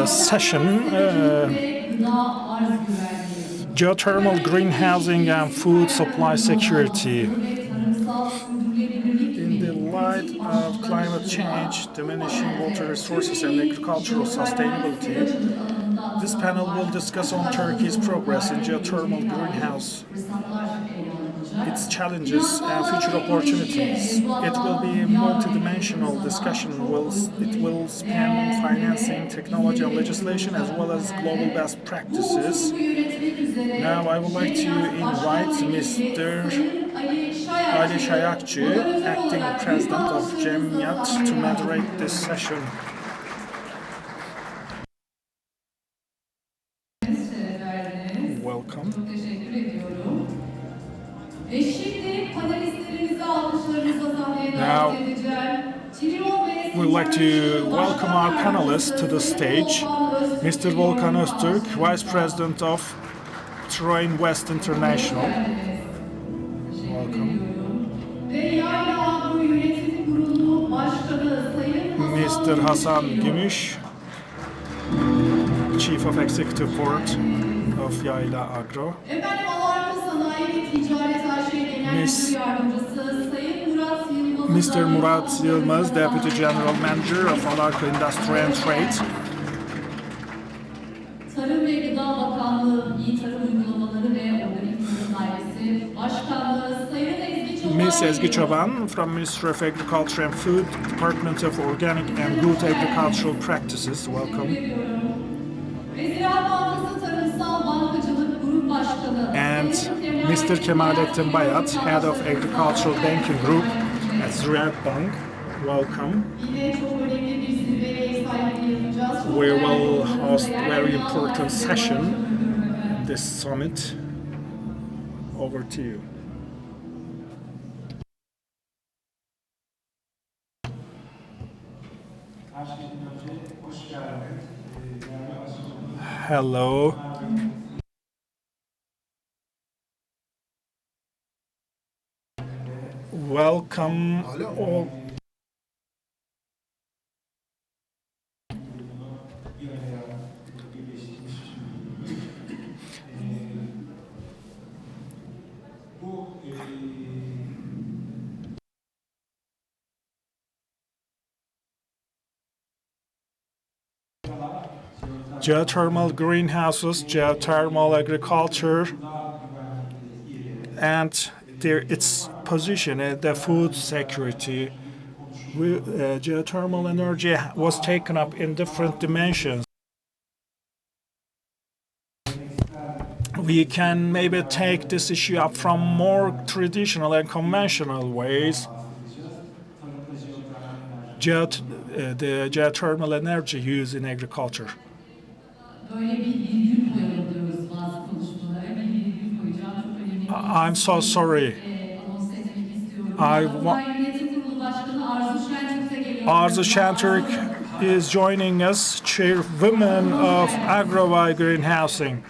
session, geothermal greenhousing and food supply security. In the light of climate change, diminishing water resources and agricultural sustainability, this panel will discuss on Turkey's progress in geothermal greenhouse, its challenges and future opportunities. It will be a multidimensional discussion. It will span financing, technology and legislation, as well as global best practices. Now I would like to invite Mr. Ali Şayakçı, acting president of Cemiyat, to moderate this session. Welcome. Now, we'd like to welcome our panelists to the stage. Mr. Volkan Öztürk, Vice President of Oturum West International. Welcome. Mr. Hasan Gümüş, Chief of Executive Board of Yayla Agro. Mr. Murat Yılmaz, Deputy General Manager of Alarko Industry and Trade. Tarım ve Gıda Bakanlığı İyi Tarım Uygulamaları ve Organizasyon Dairesi Başkanlığı Sayın Ezgi Çoban. Ms. Ezgi Çoban from Ministry of Agriculture and Food, Department of Organic and Good Agricultural Practices. Welcome. And Mr. Kemalettin Bayat, Head of Agricultural Banking Group at Ziraat. Welcome. We will host a very important session in this summit. Over to you. Hello. Welcome all. Geothermal greenhouses, geothermal agriculture, and its position in the food security. Geothermal energy was taken up in different dimensions. We can maybe take this issue up from more traditional and conventional ways. The geothermal energy used in agriculture. I'm so sorry. Arzu Şentürk is joining us, Chairwoman of Agrovay Greenhousing.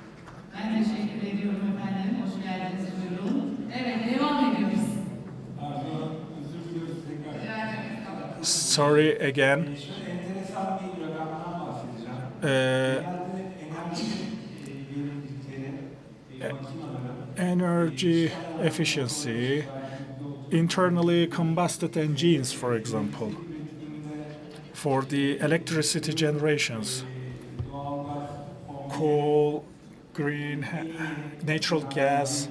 Sorry again. Energy efficiency, internally combusted engines, for example, for the electricity generations, coal, green, natural gas,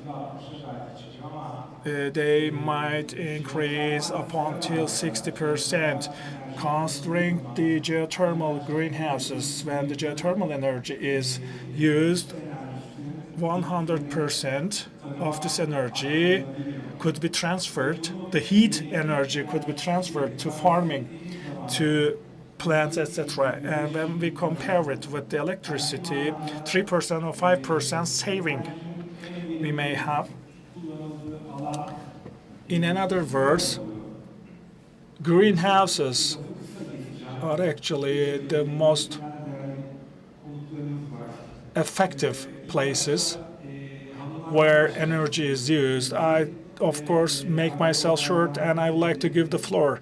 they might increase up until 60%, considering the geothermal greenhouses. When the geothermal energy is used, 100% of this energy could be transferred, the heat energy could be transferred to farming, to plants, etc. And when we compare it with the electricity, 3% or 5% saving we may have. In other words, greenhouses are actually the most effective places where energy is used. I, of course, make myself short, and I would like to give the floor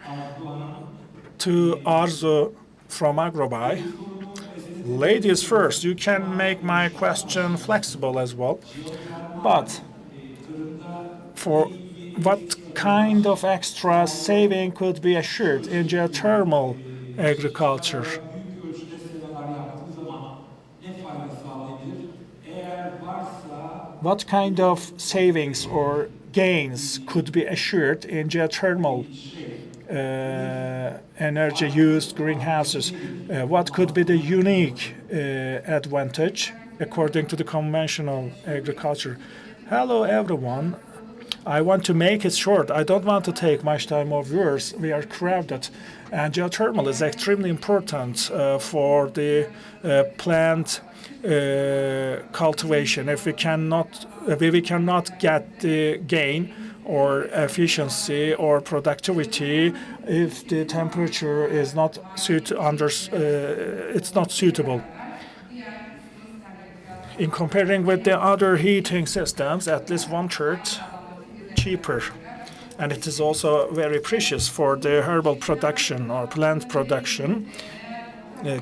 to Arzu from Agrobay. Ladies first, you can make my question flexible as well. But for what kind of extra saving could be assured in geothermal agriculture? What kind of savings or gains could be assured in geothermal energy used greenhouses? What could be the unique advantage according to the conventional agriculture? Hello everyone. I want to make it short. I don't want to take much time of yours. We are crowded. And geothermal is extremely important for the plant cultivation. If we cannot get the gain or efficiency or productivity if the temperature is not it's not suitable. In comparing with the other heating systems, at least 1/3 cheaper. And it is also very precious for the herbal production or plant production.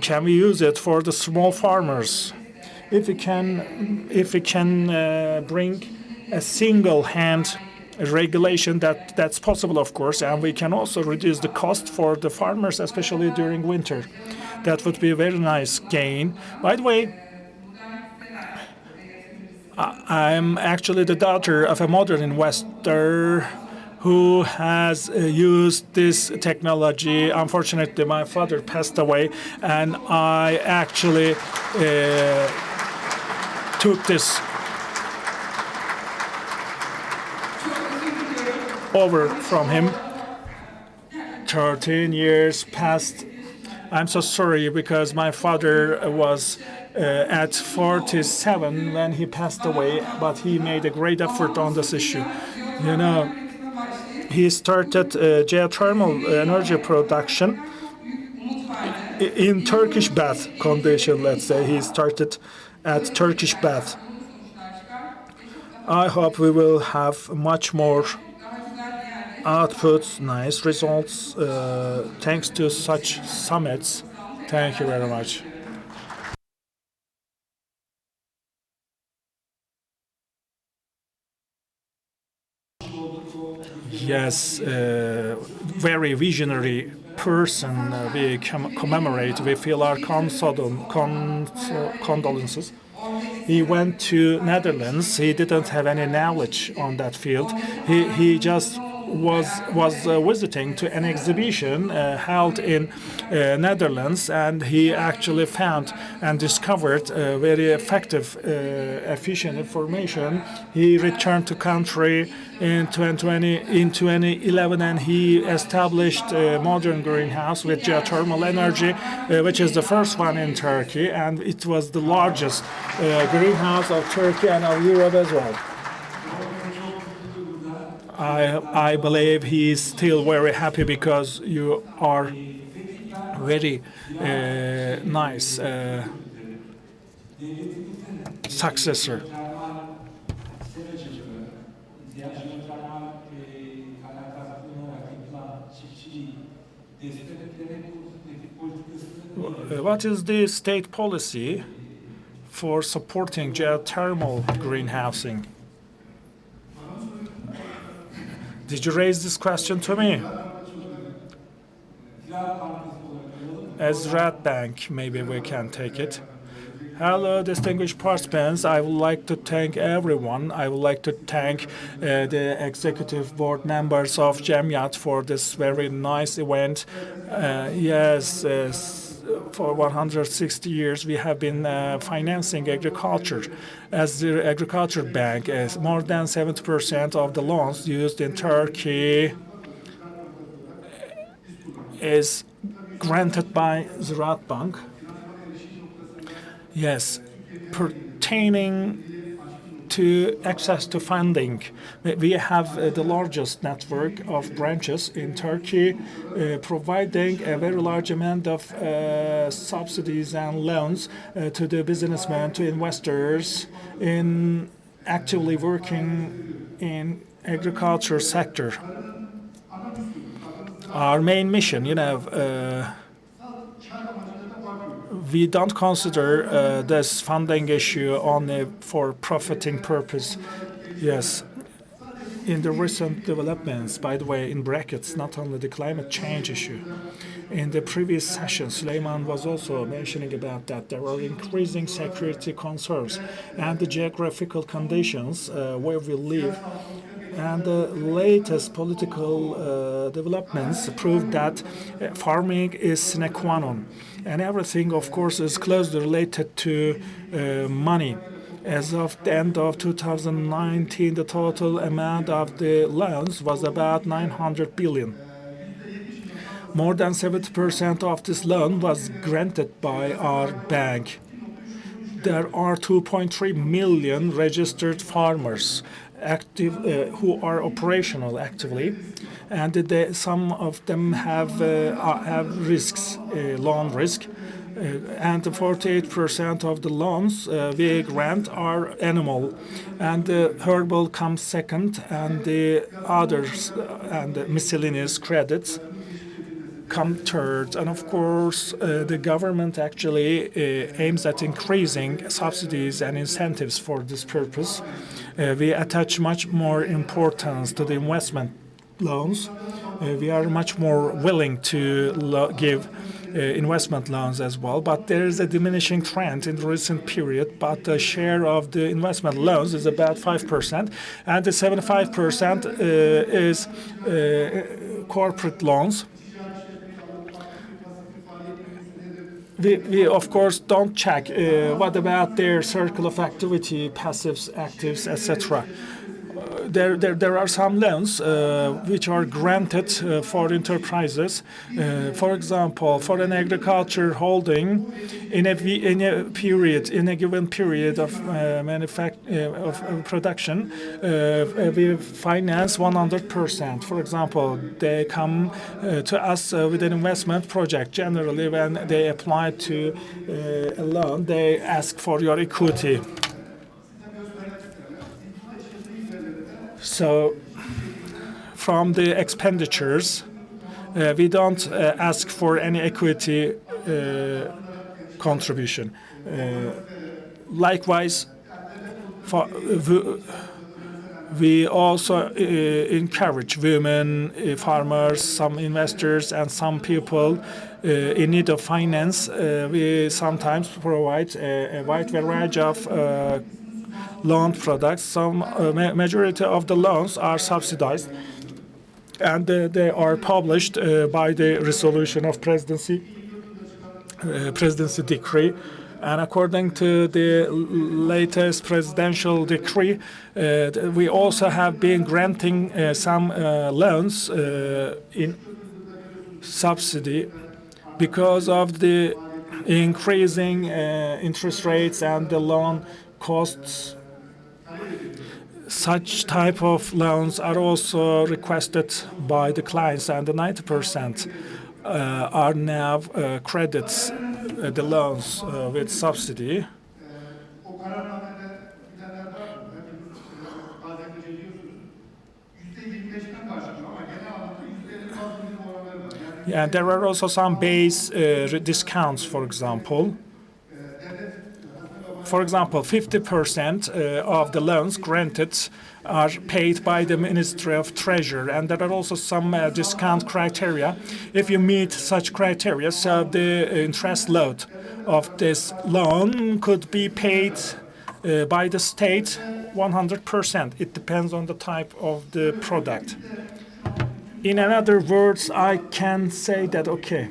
Can we use it for the small farmers? If we can bring a single hand regulation, that's possible, of course, and we can also reduce the cost for the farmers, especially during winter. That would be a very nice gain. By the way, I'm actually the daughter of a modern investor who has used this technology. Unfortunately, my father passed away, and I actually took this over from him. 13 years passed. I'm so sorry because my father was at 47 when he passed away, but he made a great effort on this issue. You know, he started geothermal energy production in Turkish bath condition, let's say. He started at Turkish bath. I hope we will have much more outputs, nice results, thanks to such summits. Thank you very much. Yes, very visionary person we commemorate. We feel our condolences. He went to Netherlands. He didn't have any knowledge on that field. He just was visiting to an exhibition held in Netherlands, and he actually found and discovered very effective, efficient information. He returned to country in 2011, and he established a modern greenhouse with geothermal energy, which is the first one in Turkey, and it was the largest greenhouse of Turkey and of Europe as well. I believe he is still very happy because you are very nice successor. What is the state policy for supporting geothermal greenhousing? Did you raise this question to me? As Red Bank, maybe we can take it. Hello, distinguished participants. I would like to thank everyone. I would like to thank the executive board members of Cemiyat for this very nice event. Yes, for 160 years we have been financing agriculture. As the agriculture bank, more than 70% of the loans used in Turkey is granted by Ziraat Bank. Yes, pertaining to access to funding, we have the largest network of branches in Turkey, providing a very large amount of subsidies and loans to the businessmen, to investors, in actively working in agriculture sector. Our main mission, we don't consider this funding issue only for profiting purpose. Yes. In the recent developments, by the way, in brackets, not only the climate change issue. In the previous session, Süleyman was also mentioning about that there are increasing security concerns and the geographical conditions where we live. And the latest political developments prove that farming is sine qua non. And everything, of course, is closely related to money. As of the end of 2019, the total amount of the loans was about 900 billion. More than 70% of this loan was granted by our bank. There are 2.3 million registered farmers active who are operational actively, and some of them have risks, loan risk. And 48% of the loans we grant are animal, and herbal comes second, and the others and the miscellaneous credits come third. And of course, the government actually aims at increasing subsidies and incentives for this purpose. We attach much more importance to the investment loans. We are much more willing to give investment loans as well, but there is a diminishing trend in the recent period, but the share of the investment loans is about 5%, and the 75% is corporate loans. We of course don't check what about their circle of activity, passives, actives, etc. There are some loans which are granted for enterprises. For example, for an agriculture holding, in a given period of production, we finance 100%. For example, they come to us with an investment project. Generally, when they apply to a loan, they ask for your equity. So, from the expenditures, we don't ask for any equity contribution. Likewise, we also encourage women, farmers, some investors, and some people in need of finance. We sometimes provide a wide variety of loan products. Some majority of the loans are subsidized, and they are published by the resolution of presidency decree. And according to the latest presidential decree, we also have been granting some loans in subsidy because of the increasing interest rates and the loan costs. Such type of loans are also requested by the clients, and the 90% are now credits the loans with subsidy. Yeah, there are also some base discounts, for example. For example, 50% of the loans granted are paid by the Ministry of Treasury, and there are also some discount criteria. If you meet such criteria, so the interest load of this loan could be paid by the state 100%. It depends on the type of the product. In other words, I can say that, okay,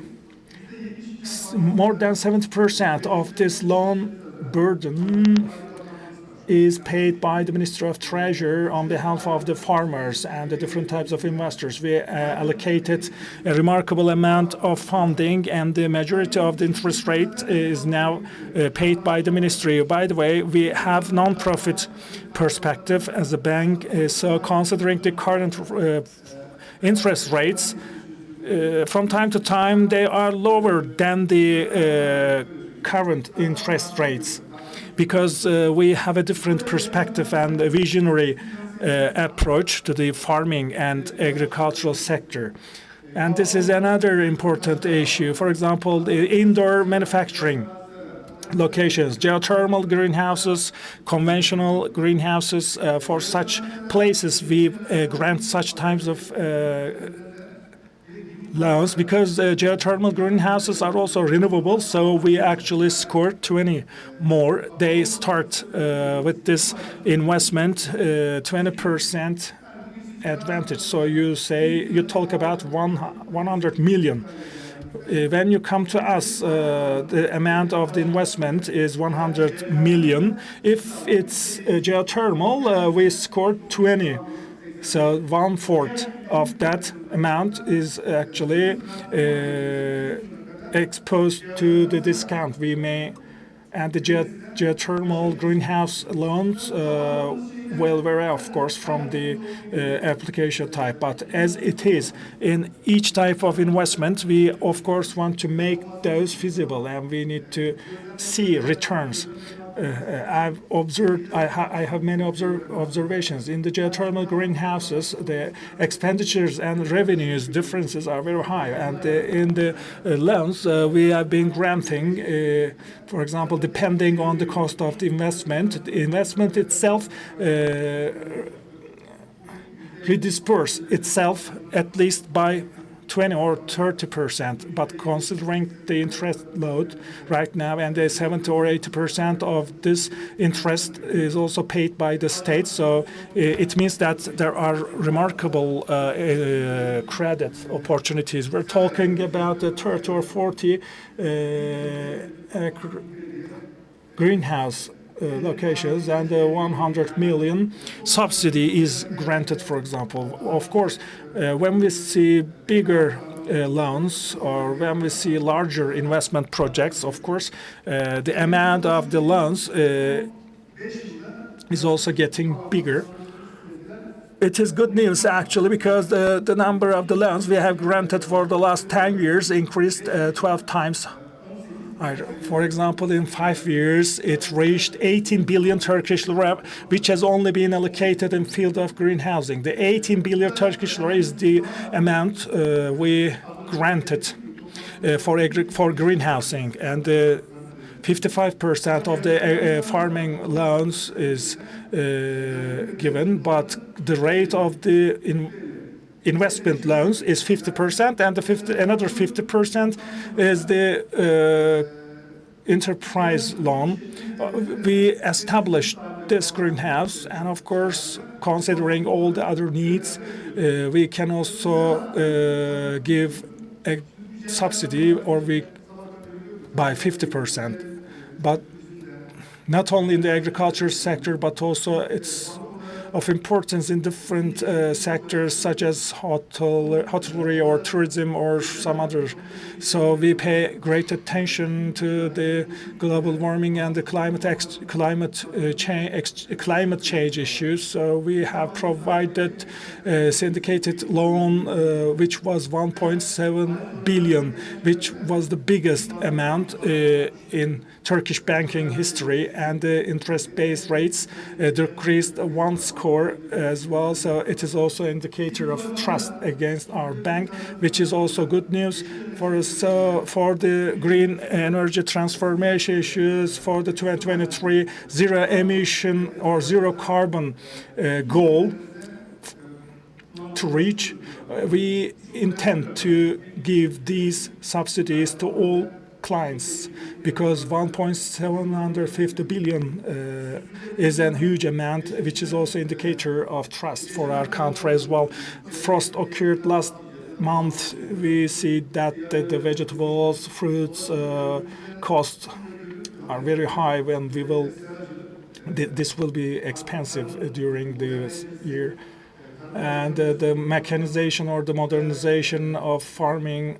more than 70% of this loan burden is paid by the Ministry of Treasury on behalf of the farmers and the different types of investors. We allocated a remarkable amount of funding, and the majority of the interest rate is now paid by the ministry. By the way, we have non-profit perspective as a bank, so considering the current interest rates, from time to time they are lower than the current interest rates, because we have a different perspective and a visionary approach to the farming and agricultural sector. And this is another important issue. For example, the indoor manufacturing. locations, geothermal greenhouses, conventional greenhouses. For such places, we grant such types of loans because geothermal greenhouses are also renewable, so we actually score 20 more. They start with this investment 20% advantage. So you talk about 100 million. When you come to us, the amount of the investment is 100 million. If it's geothermal, we scored 20. So 1/4 of that amount is actually exposed to the discount we may, and the geothermal greenhouse loans will vary, of course, from the application type. But as it is in each type of investment, we of course want to make those feasible, and we need to see returns. I've observed. I have many observations in the geothermal greenhouses. The expenditures and revenues differences are very high, and in the loans we have been granting, for example, depending on the cost of the investment itself redisperse itself at least by 20 or 30%, but considering the interest load right now, and the 70 or 80% of this interest is also paid by the state, so it means that there are remarkable credit opportunities. We're talking about 30 or 40 greenhouse locations, and 100 million subsidy is granted, for example. Of course, when we see bigger loans or when we see larger investment projects, of course, the amount of the loans is also getting bigger. It is good news, actually, because the number of the loans we have granted for the last 10 years increased 12 times. For example, in 5 years, it reached 18 billion Turkish lira, which has only been allocated in field of greenhousing. The 18 billion Turkish lira is the amount we granted for greenhousing, and 55% of the farming loans is given, but the rate of the investment loans is 50%, and another 50% is the enterprise loan. We established this greenhouse, and of course, considering all the other needs, we can also give a subsidy by 50%. But not only in the agriculture sector, but also it's of importance in different sectors such as hotelery or tourism or some others. So we pay great attention to the global warming and the climate change issues. So we have provided syndicated loan, which was 1.7 billion, which was the biggest amount in Turkish banking history, and the interest-based rates decreased one score as well. So it is also an indicator of trust against our bank, which is also good news for us. So for the green energy transformation issues, for the 2023 zero emission or zero carbon goal to reach, we intend to give these subsidies to all clients, because 1.750 billion is a huge amount, which is also indicator of trust for our country as well. Frost occurred last month. We see that the vegetables, fruits costs are very high when this will be expensive during this year. And the mechanization or the modernization of farming,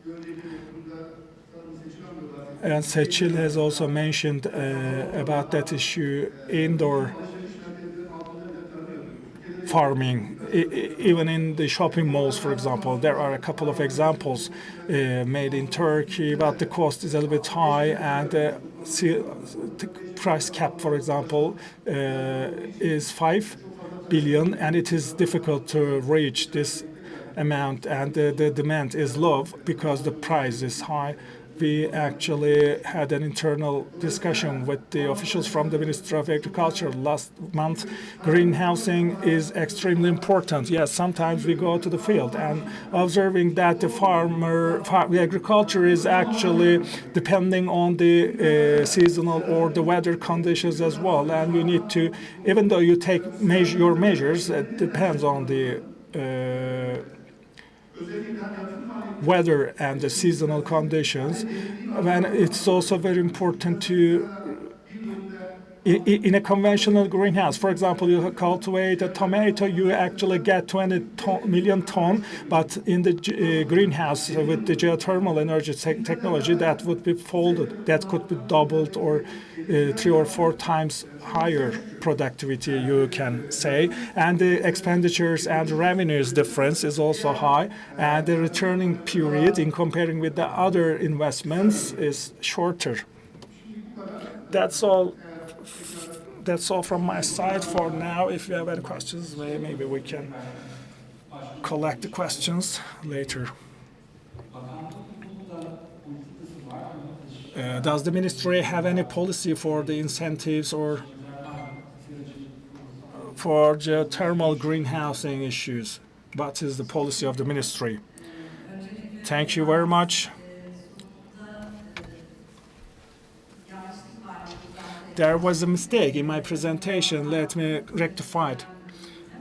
and Seçil has also mentioned about that issue, indoor farming. Even in the shopping malls, for example, there are a couple of examples made in Turkey, but the cost is a little bit high, and the price cap, for example, is 5 billion, and it is difficult to reach this amount, and the demand is low because the price is high. we actually had an internal discussion with the officials from the Ministry of Agriculture last month. Greenhousing is extremely important. Yes, sometimes we go to the field and observing that the agriculture is actually depending on the seasonal or the weather conditions as well. And you need to, even though you take your measures, it depends on the weather and the seasonal conditions. And it's also very important to, in a conventional greenhouse, for example, you cultivate a tomato, you actually get 20 million ton, but in the greenhouse with the geothermal energy technology, that would be folded, that could be doubled or 3 or 4 times higher productivity, you can say. And the expenditures and revenues difference is also high, and the returning period in comparing with the other investments is shorter. That's all from my side for now. If you have any questions, maybe we can collect the questions later. Does the ministry have any policy for the incentives or for geothermal greenhousing issues? What is the policy of the ministry? Thank you very much. There was a mistake in my presentation. Let me rectify it.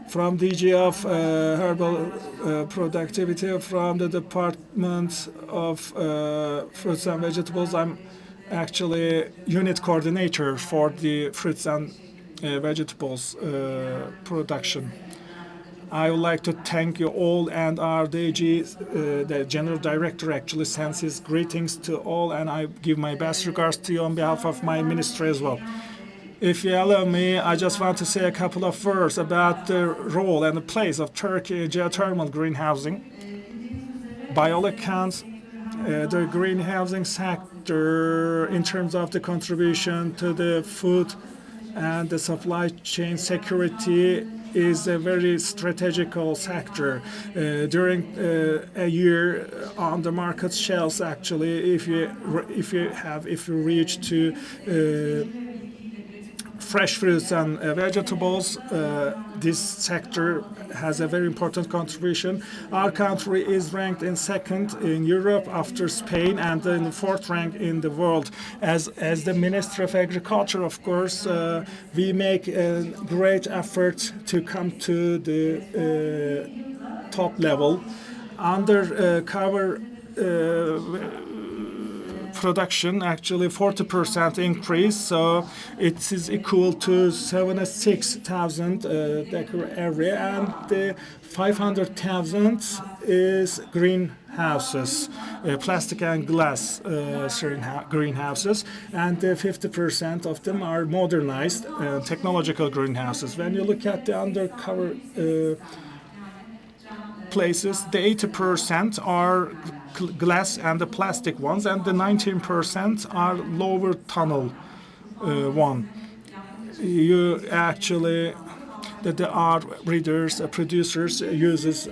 From DG of Herbal Productivity, from the Department of Fruits and Vegetables, I'm actually unit coordinator for the fruits and vegetables production. I would like to thank you all, and our DG, the General Director, actually sends his greetings to all, and I give my best regards to you on behalf of my ministry as well. If you allow me, I just want to say a couple of words about the role and the place of Turkey in geothermal greenhousing. By all accounts, the greenhousing sector, in terms of the contribution to the food and the supply chain security, is a very strategical sector. During a year on the market shelves, actually, if you reach to fresh fruits and vegetables, this sector has a very important contribution. Our country is ranked in second in Europe after Spain, and in the 4th rank in the world. As the Minister of Agriculture, of course, we make a great effort to come to the top level. Under cover production, actually 40% increase, so it is equal to 76,000 acre area, and 500,000 is greenhouses, plastic and glass greenhouses, and 50% of them are modernized technological greenhouses. When you look at the undercover places, the 80% are glass and the plastic ones, and the 19% are lower tunnel one. You actually, our breeders, producers uses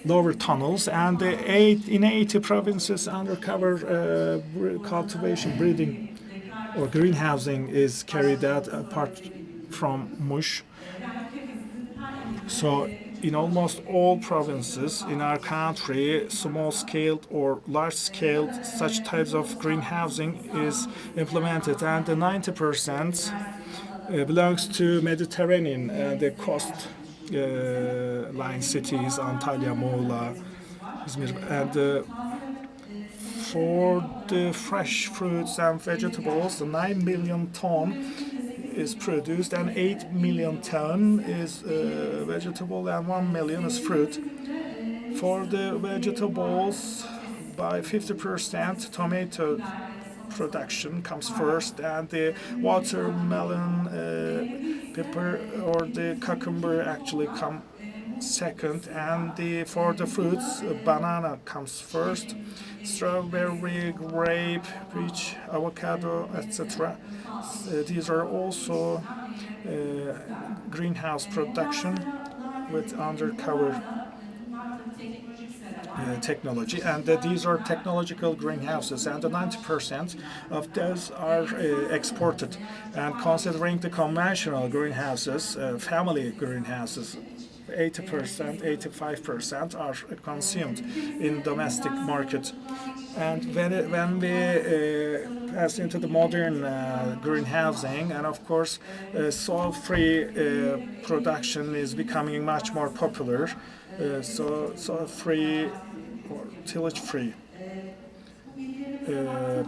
lower tunnels, and in 80 provinces undercover cultivation, breeding or greenhousing is carried out apart from Muş. So in almost all provinces in our country, small-scale or large-scale such types of greenhousing is implemented, and the 90% belongs to Mediterranean, the coast line cities, Antalya, Muğla, İzmir, and for the fresh fruits and vegetables, 9 million ton is produced, and 8 million ton is vegetable, and 1 million is fruit. For the vegetables, by 50% tomato production comes first, and the watermelon, pepper, or the cucumber actually come second, and for the fruits, banana comes first, strawberry, grape, peach, avocado, etc. These are also greenhouse production with undercover technology, and these are technological greenhouses, and 90% of those are exported. And considering the conventional greenhouses, family greenhouses, 80%, 85% are consumed in domestic market. And when we pass into the modern greenhousing, and of course, soil-free production is becoming much more popular. Soil-free or tillage-free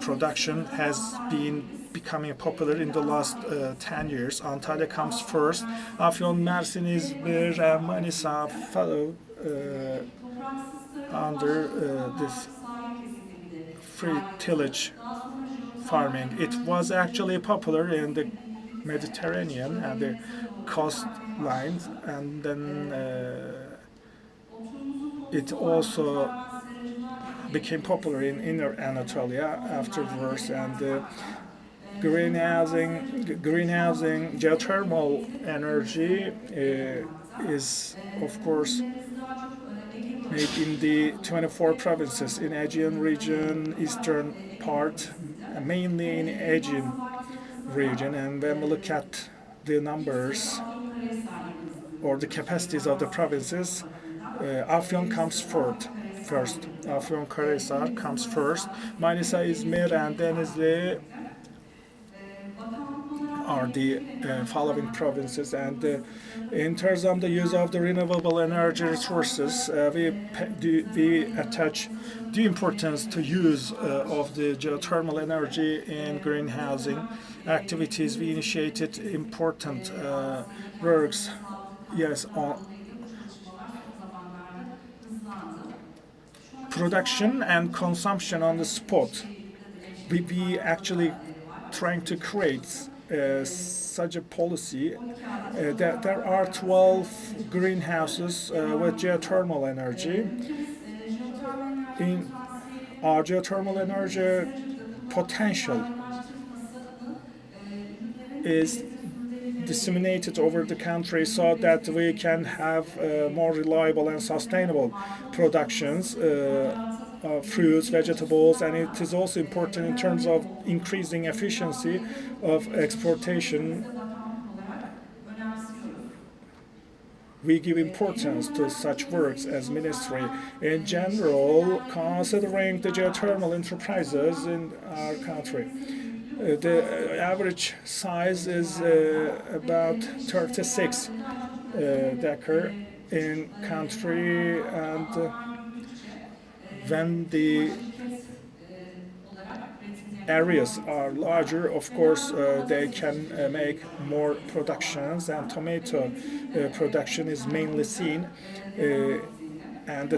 production has been becoming popular in the last 10 years. Antalya comes first. Afyon, Mersin, İzmir, and Manisa follow under this free tillage farming. It was actually popular in the Mediterranean and the coastlines, and then it also became popular in inner Anatolia afterwards. And greenhousing, geothermal energy is, of course, made in the 24 provinces in Aegean region, eastern part, mainly in Aegean region. And when we look at the numbers or the capacities of the provinces, Afyon comes first. Afyon Karahisar comes first. Manisa, İzmir, and Denizli are the following provinces. And in terms of the use of the renewable energy resources, we attach the importance to use of the geothermal energy in greenhousing activities. We initiated important works, yes, on production and consumption on the spot. We actually trying to create such a policy that there are 12 greenhouses with geothermal energy. In our geothermal energy potential is disseminated over the country so that we can have more reliable and sustainable productions of fruits, vegetables, and it is also important in terms of increasing efficiency of exportation. We give importance to such works as ministry. In general, considering the geothermal enterprises in our country, the average size is about 36 decker in country, and when the areas are larger, of course, they can make more productions, and tomato production is mainly seen. And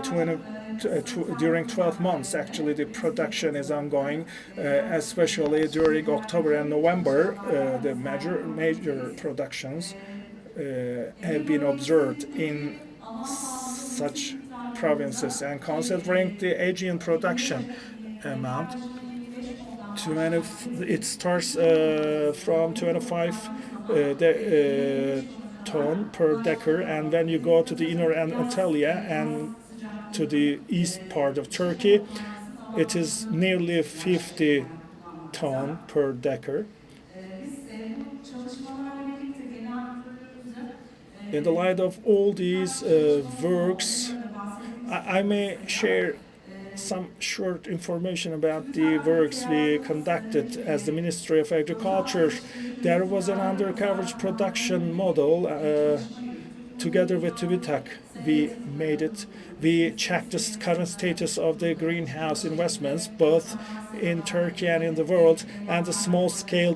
during 12 months, actually, the production is ongoing, especially during October and November. The major productions have been observed in such provinces. And considering the Aegean production amount, it starts from 25 ton per decker, and then you go to the inner Anatolia and to the east part of Turkey, it is nearly 50 ton per decker. In the light of all these works, I may share some short information about the works we conducted as the Ministry of Agriculture. There was an undercoverage production model together with TÜBİTAK. We made it. We checked the current status of the greenhouse investments, both in Turkey and in the world, and the small-scale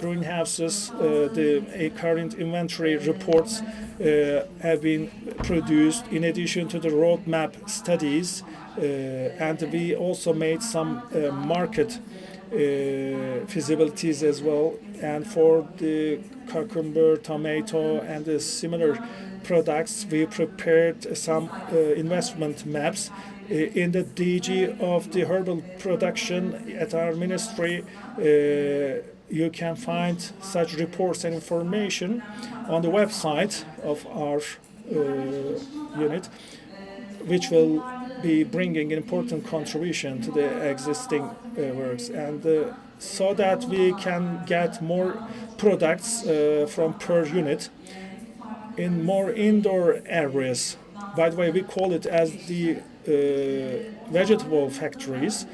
greenhouses. The current inventory reports have been produced in addition to the roadmap studies, and we also made some market feasibilities as well. And for the cucumber, tomato, and the similar products, we prepared some investment maps. In the DG of the herbal production at our ministry, you can find such reports and information on the website of our unit, which will be bringing an important contribution to the existing works, and so that we can get more products from per unit in more indoor areas. By the way, we call it as the vegetable factories.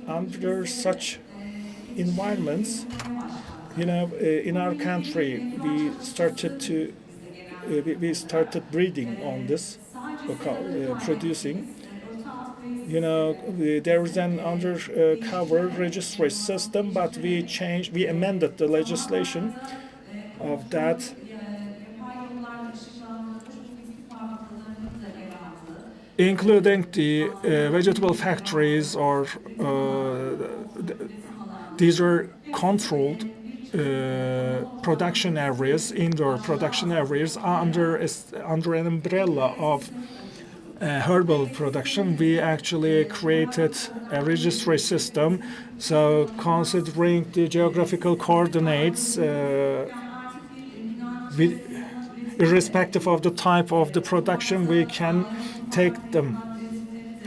Under such environments, in our country, we started breeding on this, producing. There is an undercover registry system, but we amended the legislation of that. Including the vegetable factories, or these are controlled production areas, indoor production areas, under an umbrella of herbal production. We actually created a registry system, so considering the geographical coordinates, irrespective of the type of the production, we can take them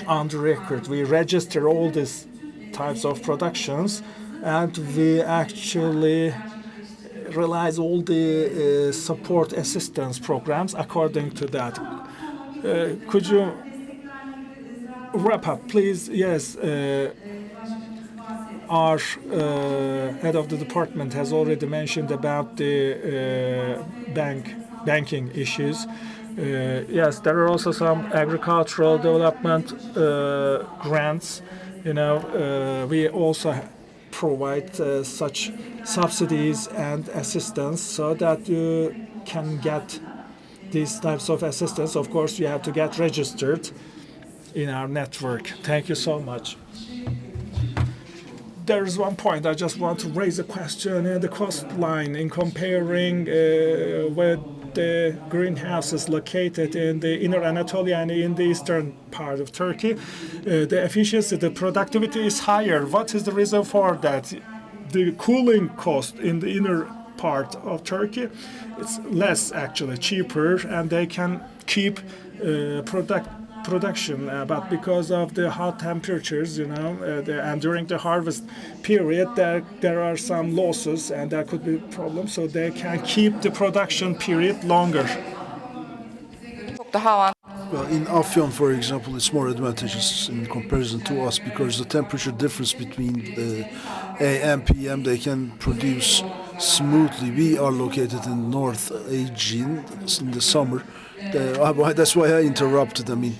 on the record. We register all these types of productions, and we actually realize all the support assistance programs according to that. Could you wrap up, please? Yes. Our head of the department has already mentioned about the banking issues. Yes, there are also some agricultural development grants. We also provide such subsidies and assistance so that you can get these types of assistance. Of course, you have to get registered in our network. Thank you so much. There is one point I just want to raise a question in the cost line in comparing with the greenhouses located in the inner Anatolia and in the eastern part of Turkey. The efficiency, the productivity is higher. What is the reason for that? The cooling cost in the inner part of Turkey, it's less, actually cheaper, and they can keep production, but because of the hot temperatures, and during the harvest period, there are some losses and there could be problems, so they can keep the production period longer. Well, in Afyon, for example, it's more advantageous in comparison to us because the temperature difference between AM, PM, they can produce smoothly. We are located in North Aegean in the summer. That's why I interrupted. I mean,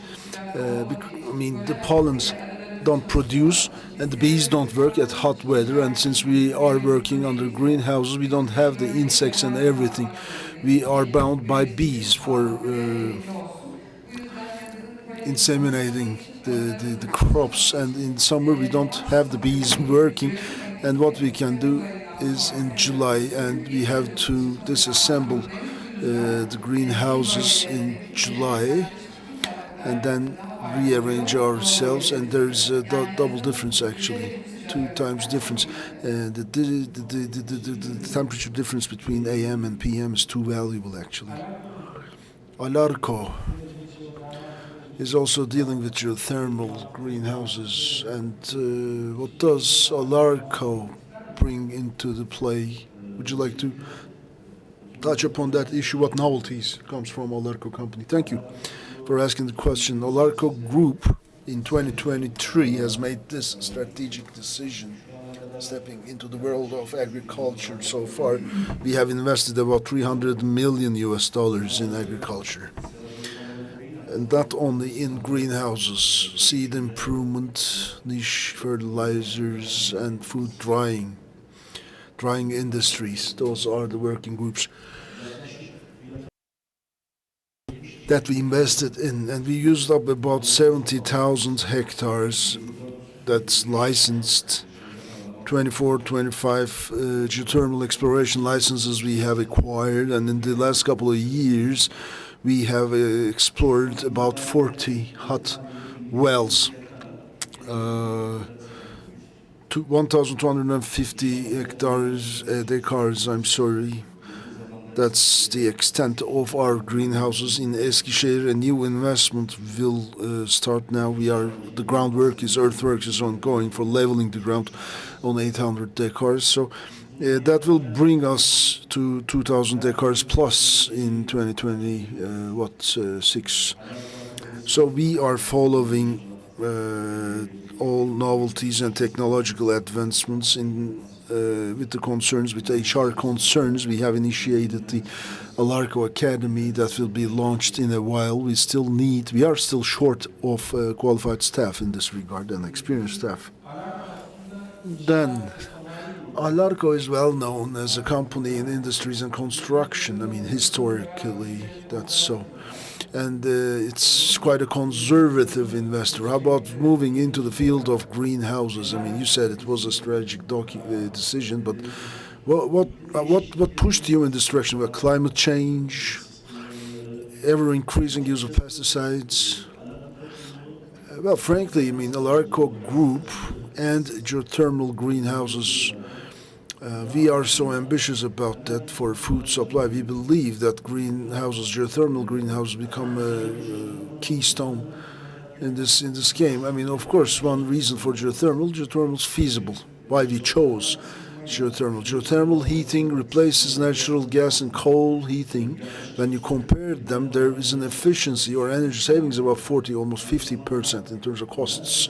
the pollens don't produce and the bees don't work at hot weather. And since we are working under greenhouses, we don't have the insects and everything. We are bound by bees for inseminating the crops, and in summer we don't have the bees working, and what we can do is in July, and we have to disassemble the greenhouses in July and then rearrange ourselves, and there's a double difference, actually 2 times difference. The temperature difference between AM and PM is too valuable, actually. Alarco is also dealing with geothermal greenhouses. And what does Alarco bring into the play? Would you like to touch upon that issue? What novelties comes from Alarco company? Thank you for asking the question. Alarco Group in 2023 has made this strategic decision, stepping into the world of agriculture. So far, we have invested about $300 million in agriculture. And not only in greenhouses, seed improvement, niche fertilizers, and food drying industries. Those are the working groups that we invested in. And we used up about 70,000 hectares that's licensed. 24, 25 geothermal exploration licenses we have acquired. And in the last couple of years, we have explored about 40 hot wells, 1,250 acres, That's the extent of our greenhouses in Eskişehir. A new investment will start now. The groundwork earthworks is ongoing for leveling the ground on 800 hectares. So that will bring us to 2,000 hectares plus in 2026. So we are following all novelties and technological advancements with the concerns, with HR concerns. We have initiated the Alarko Academy that will be launched in a while. We are still short of qualified staff in this regard and experienced staff. Then, Alarko is well known as a company in industries and construction. I mean, historically, that's so. And it's quite a conservative investor. How about moving into the field of greenhouses? I mean, you said it was a strategic decision, but what pushed you in this direction? Well, climate change, ever increasing use of pesticides. Well, frankly, I mean, Alarko Group and geothermal greenhouses. We are so ambitious about that for food supply. We believe that geothermal greenhouses, become a keystone in this game. I mean, of course, one reason for geothermal is feasible. Why we chose geothermal. Geothermal heating replaces natural gas and coal heating. When you compare them, there is an efficiency or energy savings of about 40, almost 50% in terms of costs.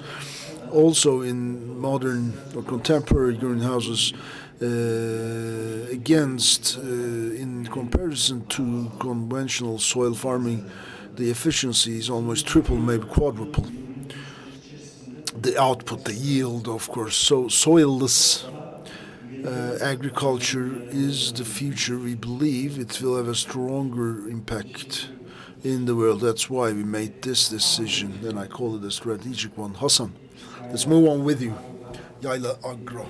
Also, in modern or contemporary greenhouses, in comparison to conventional soil farming, the efficiency is almost triple, maybe quadruple. The output, the yield, of course. So soilless agriculture is the future. We believe it will have a stronger impact in the world. That's why we made this decision, and I call it a strategic one. Hasan, let's move on with you. Yayla Agro.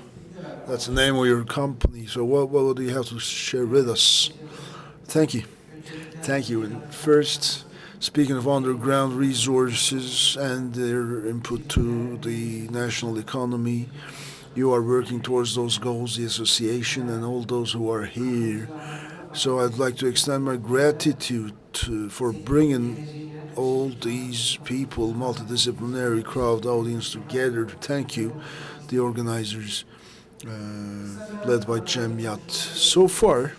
That's the name of your company. So what do you have to share with us? Thank you. Thank you. And first, speaking of underground resources and their input to the national economy, you are working towards those goals, the association and all those who are here. So I'd like to extend my gratitude for bringing all these people, multidisciplinary crowd audience together. Thank you, the organizers, led by Cemiyat. So far,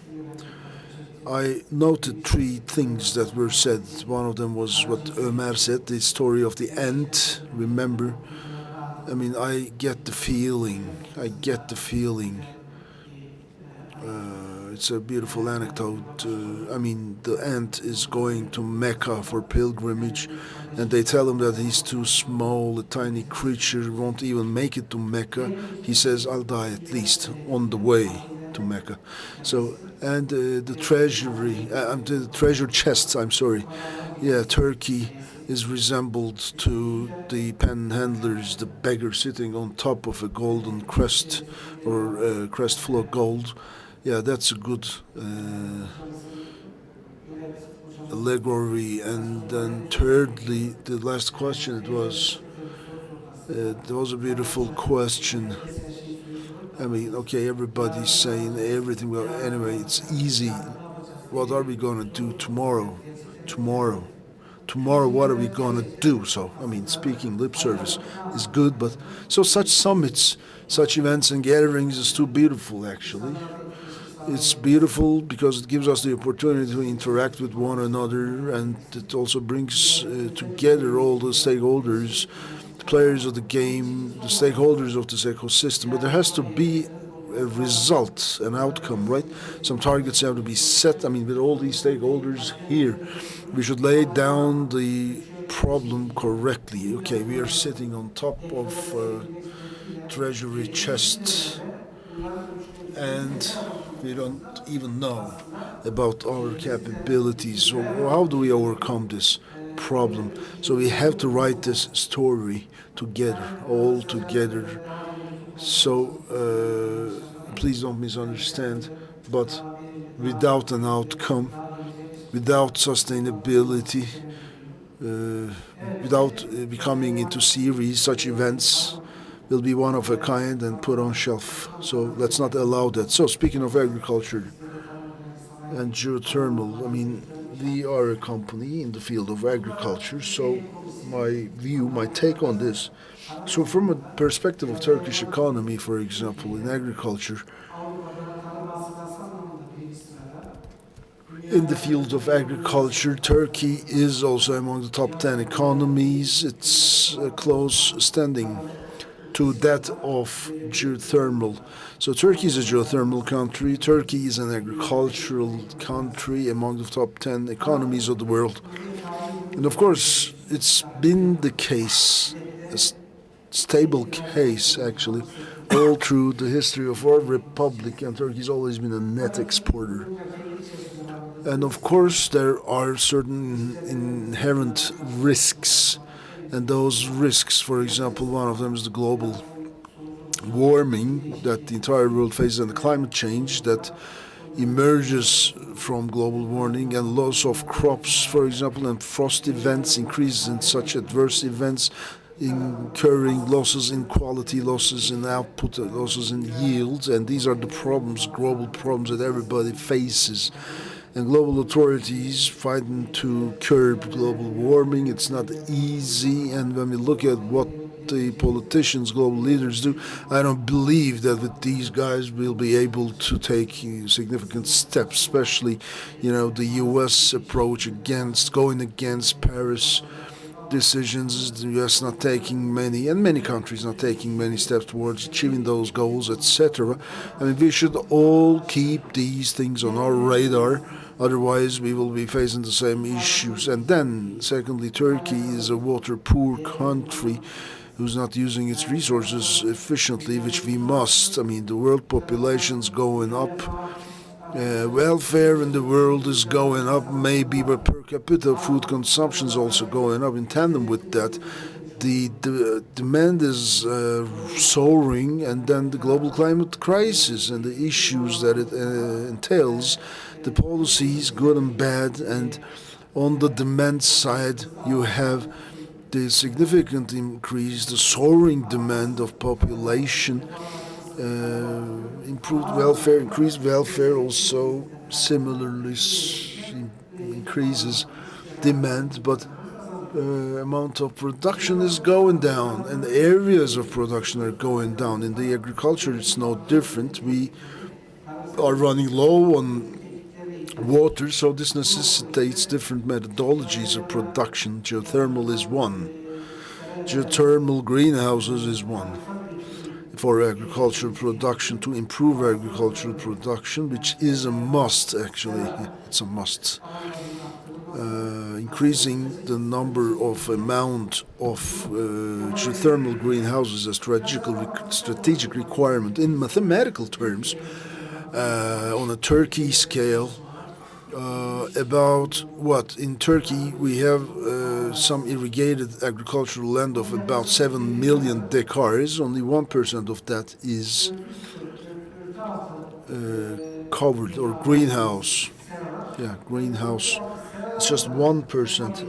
I noted three things that were said. One of them was what Ömer said, the story of the ant. Remember, I mean, I get the feeling. It's a beautiful anecdote. I mean, the ant is going to Mecca for pilgrimage, and they tell him that he's too small, a tiny creature, won't even make it to Mecca. He says, I'll die at least on the way to Mecca. So, and the treasure chests, I'm sorry. Yeah, Turkey is resembled to the panhandlers, the beggar sitting on top of a golden crest or a crest full of gold. Yeah, that's a good allegory. And then thirdly, the last question, there was a beautiful question. I mean, okay, everybody's saying everything. Well, anyway, it's easy. What are we going to do tomorrow? Tomorrow, what are we going to do? So, I mean, speaking lip service is good, but so such summits, such events and gatherings is too beautiful, actually. It's beautiful because it gives us the opportunity to interact with one another, and it also brings together all the stakeholders, the players of the game, the stakeholders of this ecosystem. But there has to be a result, an outcome, right? Some targets have to be set. I mean, with all these stakeholders here, we should lay down the problem correctly. Okay, we are sitting on top of treasury chests, and we don't even know about our capabilities. So how do we overcome this problem? So we have to write this story together, all together. So please don't misunderstand, but without an outcome, without sustainability, without becoming into series, such events will be one of a kind and put on shelf. So let's not allow that. So speaking of agriculture, and geothermal. I mean, we are a company in the field of agriculture, so my take on this. So from a perspective of Turkish economy, for example, in agriculture, in the field of agriculture, Turkey is also among the top 10 economies. It's close standing to that of geothermal. So Turkey is a geothermal country. Turkey is an agricultural country among the top 10 economies of the world. And of course, it's been the case, a stable case actually, all through the history of our republic, and Turkey's always been a net exporter. And of course, there are certain inherent risks. And those risks, for example, one of them is the global warming that the entire world faces and the climate change that emerges from global warming and loss of crops, for example, and frost events, increases in such adverse events, incurring losses in quality, losses in output, losses in yields. And these are the problems, global problems that everybody faces. And global authorities fighting to curb global warming. It's not easy, and when we look at what the politicians, global leaders do, I don't believe that with these guys we'll be able to take significant steps, especially, the U.S. approach going against Paris decisions, the U.S. not taking many, and many countries not taking many steps towards achieving those goals, etc. I mean, we should all keep these things on our radar. Otherwise, we will be facing the same issues. And then, secondly, Turkey is a water-poor country who's not using its resources efficiently, which we must. I mean, the world population's going up. Welfare in the world is going up, maybe, but per capita food consumption is also going up. In tandem with that, the demand is soaring, and then the global climate crisis and the issues that it entails, the policies, good and bad, and on the demand side, you have the significant increase, the soaring demand of population, improved welfare, increased welfare also similarly increases demand, but amount of production is going down, and areas of production are going down. In the agriculture, it's no different. We are running low on water, so this necessitates different methodologies of production. Geothermal is one. Geothermal greenhouses is one for agricultural production, to improve agricultural production, which is a must, actually. It's a must. Increasing the amount of geothermal greenhouses is a strategic requirement in mathematical terms on a Turkey scale. About what? In Turkey, we have some irrigated agricultural land of about 7 million decars. Only 1% of that is covered, or greenhouse. Yeah, greenhouse. It's just 1%,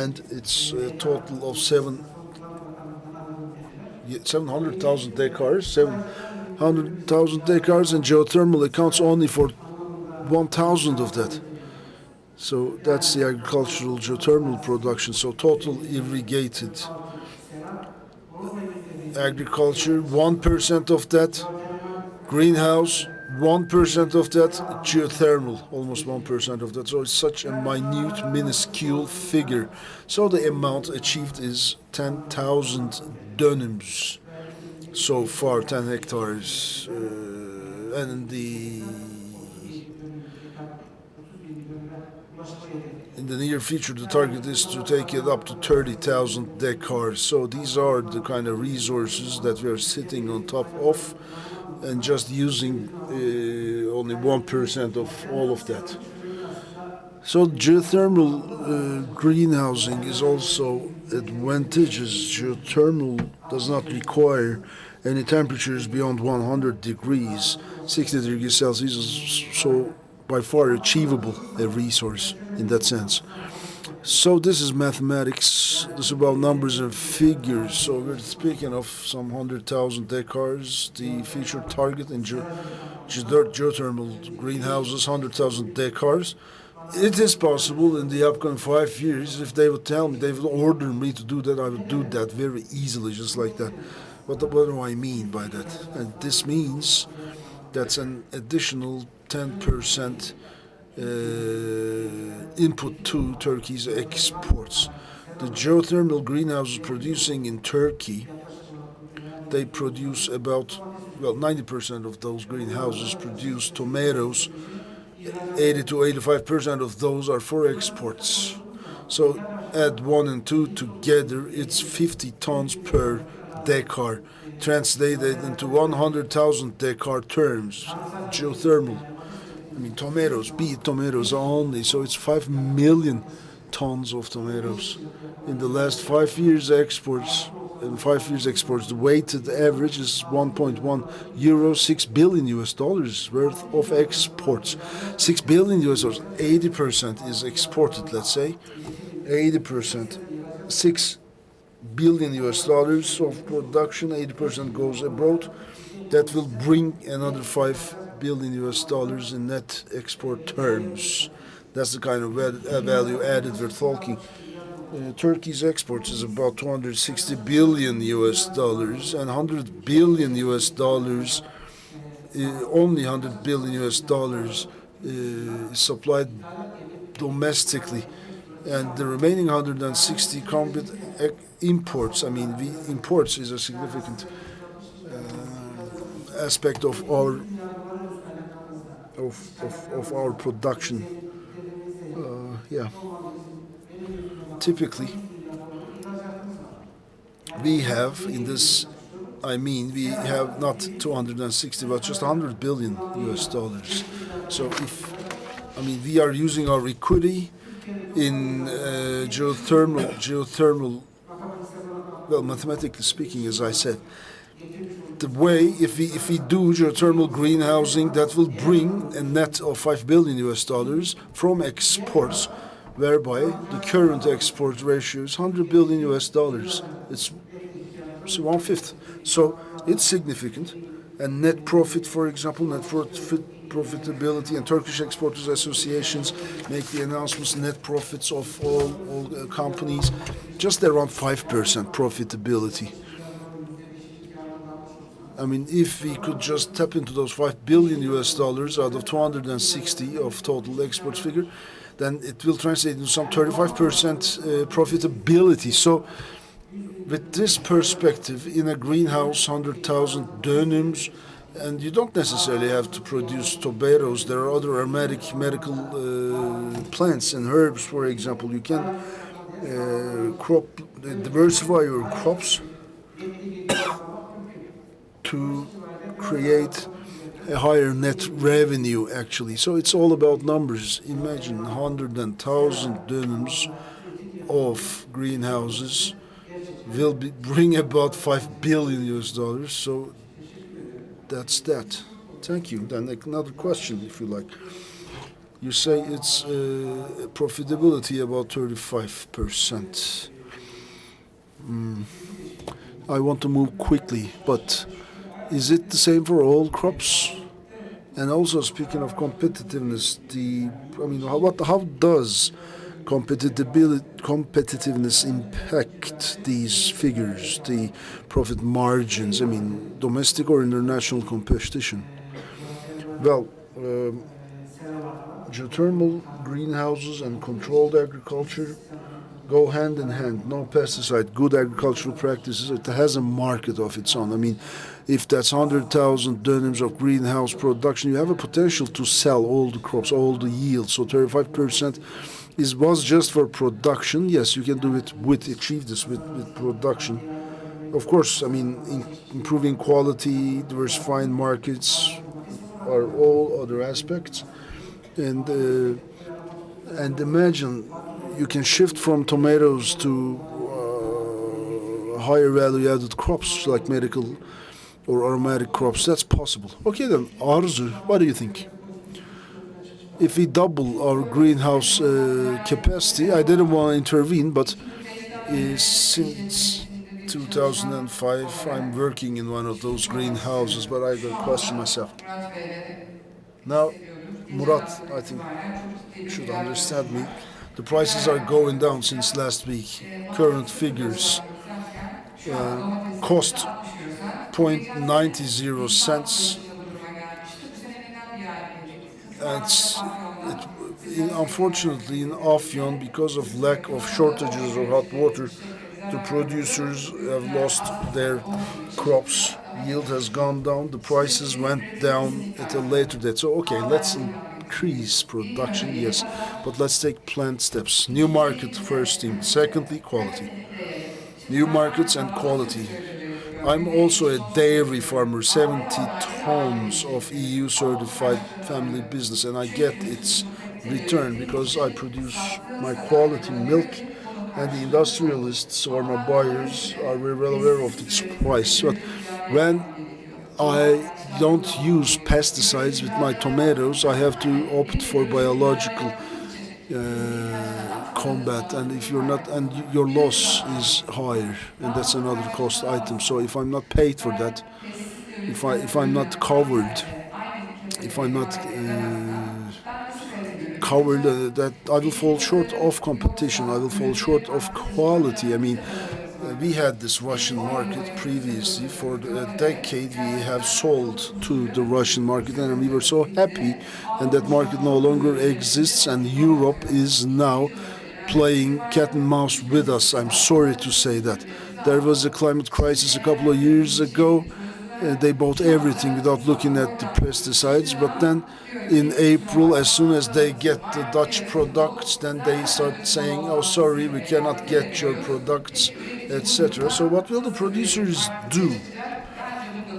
and it's a total of 700,000 decars. 700,000 decars, and geothermal accounts only for 1,000 of that. So that's the agricultural geothermal production. So total irrigated agriculture, 1% of that, greenhouse, 1% of that, geothermal, almost 1% of that. So it's such a minute, minuscule figure. So the amount achieved is 10,000 dönums so far, 10 hectares. And in the near future, the target is to take it up to 30,000 decars. So these are the kind of resources that we are sitting on top of, and just using only 1% of all of that. So geothermal greenhousing is also advantageous. Geothermal does not require any temperatures beyond 100 degrees. 60 degrees Celsius is so by far achievable a resource in that sense. So this is mathematics. This is about numbers and figures. So we're speaking of some 100,000 hectares. The future target in geothermal greenhouses, 100,000 hectares. It is possible in the upcoming 5 years, if they would tell me, they would order me to do that, I would do that very easily, just like that. What do I mean by that? And this means that's an additional 10% input to Turkey's exports. The geothermal greenhouses producing in Turkey, they produce about, 90% of those greenhouses produce tomatoes. 80 to 85% of those are for exports. So add 1 and 2 together, it's 50 tons per hectare, translated into 100,000 hectare terms, geothermal. I mean, tomatoes, be it tomatoes only, so it's 5 million tons of tomatoes. In the last 5 years exports, the weighted average is 1.1 euro, 6 billion US dollars worth of exports. 6 billion US dollars, 80% is exported, let's say. 80%, 6 billion US dollars of production, 80% goes abroad. That will bring another 5 billion US dollars in net export terms. That's the kind of value added we're talking. Turkey's exports is about 260 billion US dollars, and 100 billion US dollars, only 100 billion US dollars is supplied domestically, and the remaining 160 come with imports. I mean, imports is a significant aspect of our production. Typically, we have in this, we have not 260, but just 100 billion US dollars. So we are using our equity in geothermal, well, mathematically speaking, as I said. The way, if we do geothermal greenhousing, that will bring a net of 5 billion US dollars from exports, whereby the current export ratio is 100 billion US dollars. It's 1/5. So it's significant. And net profit, for example, profitability, and Turkish Exporters Associations make the announcements, net profits of all companies, just around 5% profitability. I mean, if we could just tap into those 5 billion US dollars out of 260 of total exports figure, then it will translate into some 35% profitability. So with this perspective, in a greenhouse, 100,000 dönums, and you don't necessarily have to produce tomatoes. There are other aromatic medical plants and herbs, for example. You can diversify your crops to create a higher net revenue, actually. So it's all about numbers. Imagine 100,000 dönums of greenhouses will bring about 5 billion US dollars. So that's that. Thank you. Then another question, if you like. You say it's profitability about 35%. I want to move quickly, but is it the same for all crops? And also, speaking of competitiveness, how does competitiveness impact these figures, the profit margins? I mean, domestic or international competition? Well, geothermal greenhouses and controlled agriculture go hand in hand. No pesticide, good agricultural practices. It has a market of its own. I mean, if that's 100,000 dönums of greenhouse production, you have a potential to sell all the crops, all the yields. So 35% was just for production. Yes, you can do it achieve this with production. Of course, I mean, improving quality, diversifying markets are all other aspects. And imagine you can shift from tomatoes to higher value-added crops like medical or aromatic crops. That's possible. Okay then, Arzu, what do you think? if we double our greenhouse capacity, I didn't want to intervene, but since 2005, I'm working in one of those greenhouses, but I got to question myself. Now, Murat, I think, should understand me. The prices are going down since last week. Current figures, cost 0.90 cents. And unfortunately, in Afyon, because of lack of shortages of hot water, the producers have lost their crops. Yield has gone down. The prices went down at a later date. So, okay, let's increase production, yes, but let's take planned steps. New market, first thing. Secondly, quality. New markets and quality. I'm also a dairy farmer, 70 tons of EU certified family business, and I get its return because I produce my quality milk, and the industrialists or my buyers are very well aware of its price. But when I don't use pesticides with my tomatoes, I have to opt for biological combat, and if you're not, and your loss is higher, and that's another cost item. So if I'm not paid for that, if I'm not covered, if I'm not covered, that I will fall short of competition. I will fall short of quality. I mean, we had this Russian market previously. For a decade, we have sold to the Russian market, and we were so happy, and that market no longer exists, and Europe is now playing cat and mouse with us. I'm sorry to say that. There was a climate crisis a couple of years ago. They bought everything without looking at the pesticides, but then in April, as soon as they get the Dutch products, then they start saying, oh, sorry, we cannot get your products, etc. So what will the producers do?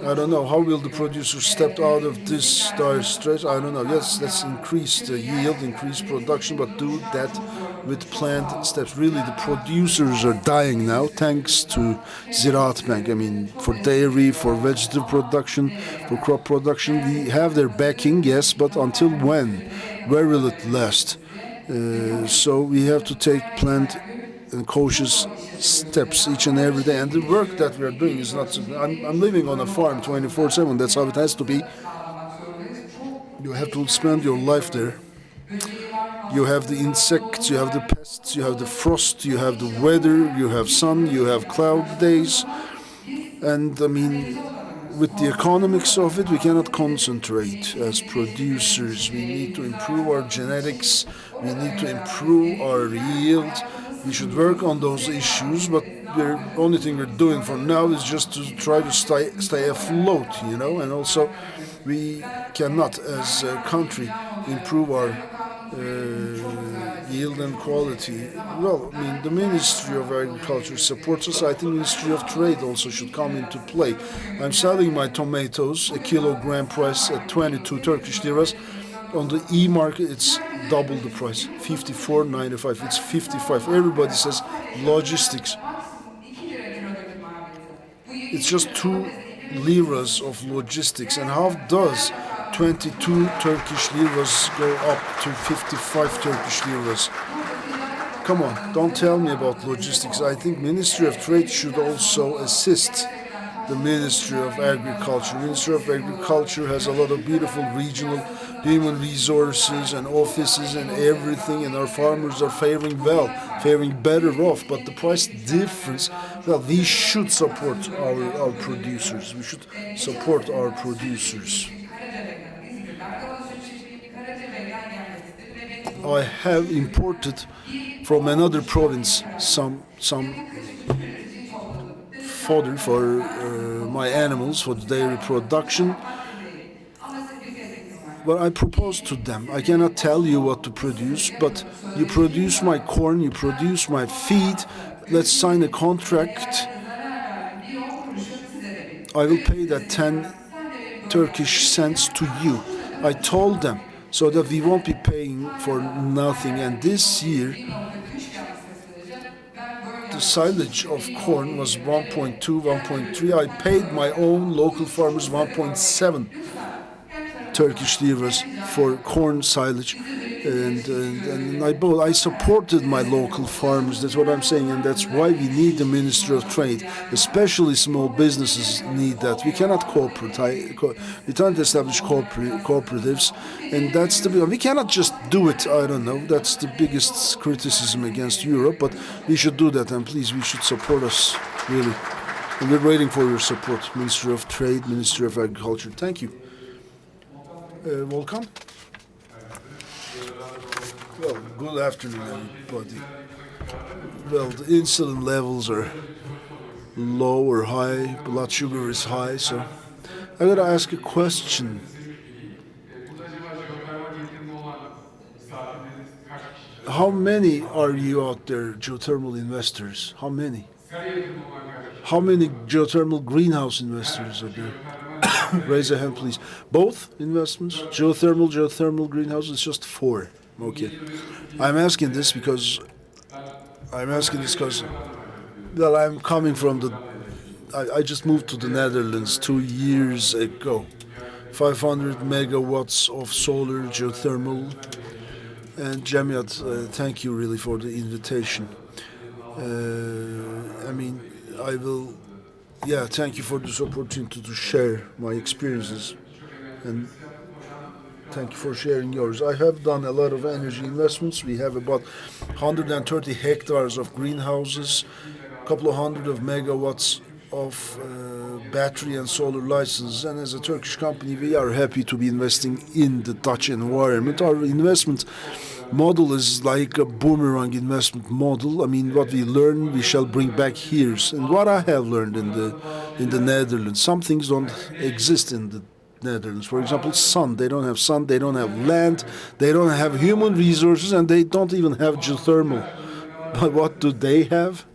I don't know. How will the producers step out of this dire strait? I don't know. Yes, let's increase the yield, increase production, but do that with planned steps. Really, the producers are dying now, thanks to Ziraat Bank. I mean, for dairy, for vegetable production, for crop production, we have their backing, yes, but until when? Where will it last? So we have to take planned and cautious steps each and every day. And the work that we are doing is not. I'm living on a farm 24/7. That's how it has to be. You have to spend your life there. You have the insects, you have the pests, you have the frost, you have the weather, you have sun, you have cloud days. And I mean, with the economics of it, we cannot concentrate as producers. We need to improve our genetics, we need to improve our yield. We should work on those issues, but the only thing we're doing for now is just to try to stay afloat, and also we cannot, as a country, improve our yield and quality. Well, I mean, the Ministry of Agriculture supports us. I think Ministry of Trade also should come into play. I'm selling my tomatoes, a kilogram price at 22 Turkish liras. On the e-market, it's double the price, 54.95. It's 55. Everybody says logistics. It's just 2 liras of logistics. And how does 22 Turkish liras go up to 55 Turkish liras? Come on, don't tell me about logistics. I think Ministry of Trade should also assist the Ministry of Agriculture. Ministry of Agriculture has a lot of beautiful regional human resources and offices and everything, and our farmers are faring better off. But the price difference, well, we should support our producers. We should support our producers. I have imported from another province some fodder for my animals for the dairy production. But I propose to them, I cannot tell you what to produce, but you produce my corn, you produce my feed, let's sign a contract. I will pay that 10 Turkish cents to you. I told them, so that we won't be paying for nothing. And this year, the silage of corn was 1.2, 1.3. I paid my own local farmers 1.7 Turkish liras for corn silage, and I supported my local farmers. That's what I'm saying, and that's why we need the Ministry of Trade. Especially small businesses need that. We cannot we can't establish cooperatives, and that's we cannot just do it. I don't know. That's the biggest criticism against Europe, but we should do that, and please, we should support us really. And we're waiting for your support, Ministry of Trade, Ministry of Agriculture. Thank you. Volkan? Well, good afternoon, everybody. Well, the insulin levels are low or high, blood sugar is high, so I gotta ask a question. How many are you out there, geothermal investors? How many? How many geothermal greenhouse investors are there? Raise a hand, please. Both investments, geothermal greenhouses, just 4. Okay. I'm asking this because well, I'm coming from I just moved to the Netherlands 2 years ago. 500 megawatts of solar geothermal. And Cemiyat, thank you really for the invitation. Thank you for this opportunity to share my experiences, and thank you for sharing yours. I have done a lot of energy investments. We have about 130 hectares of greenhouses, a couple of hundred of megawatts of battery and solar licenses, and as a Turkish company, we are happy to be investing in the Dutch environment. Our investment model is like a boomerang investment model. I mean, what we learn, we shall bring back here. And what I have learned in the Netherlands, some things don't exist in the Netherlands. For example, sun. They don't have sun. They don't have land. They don't have human resources, and they don't even have geothermal. But what do they have?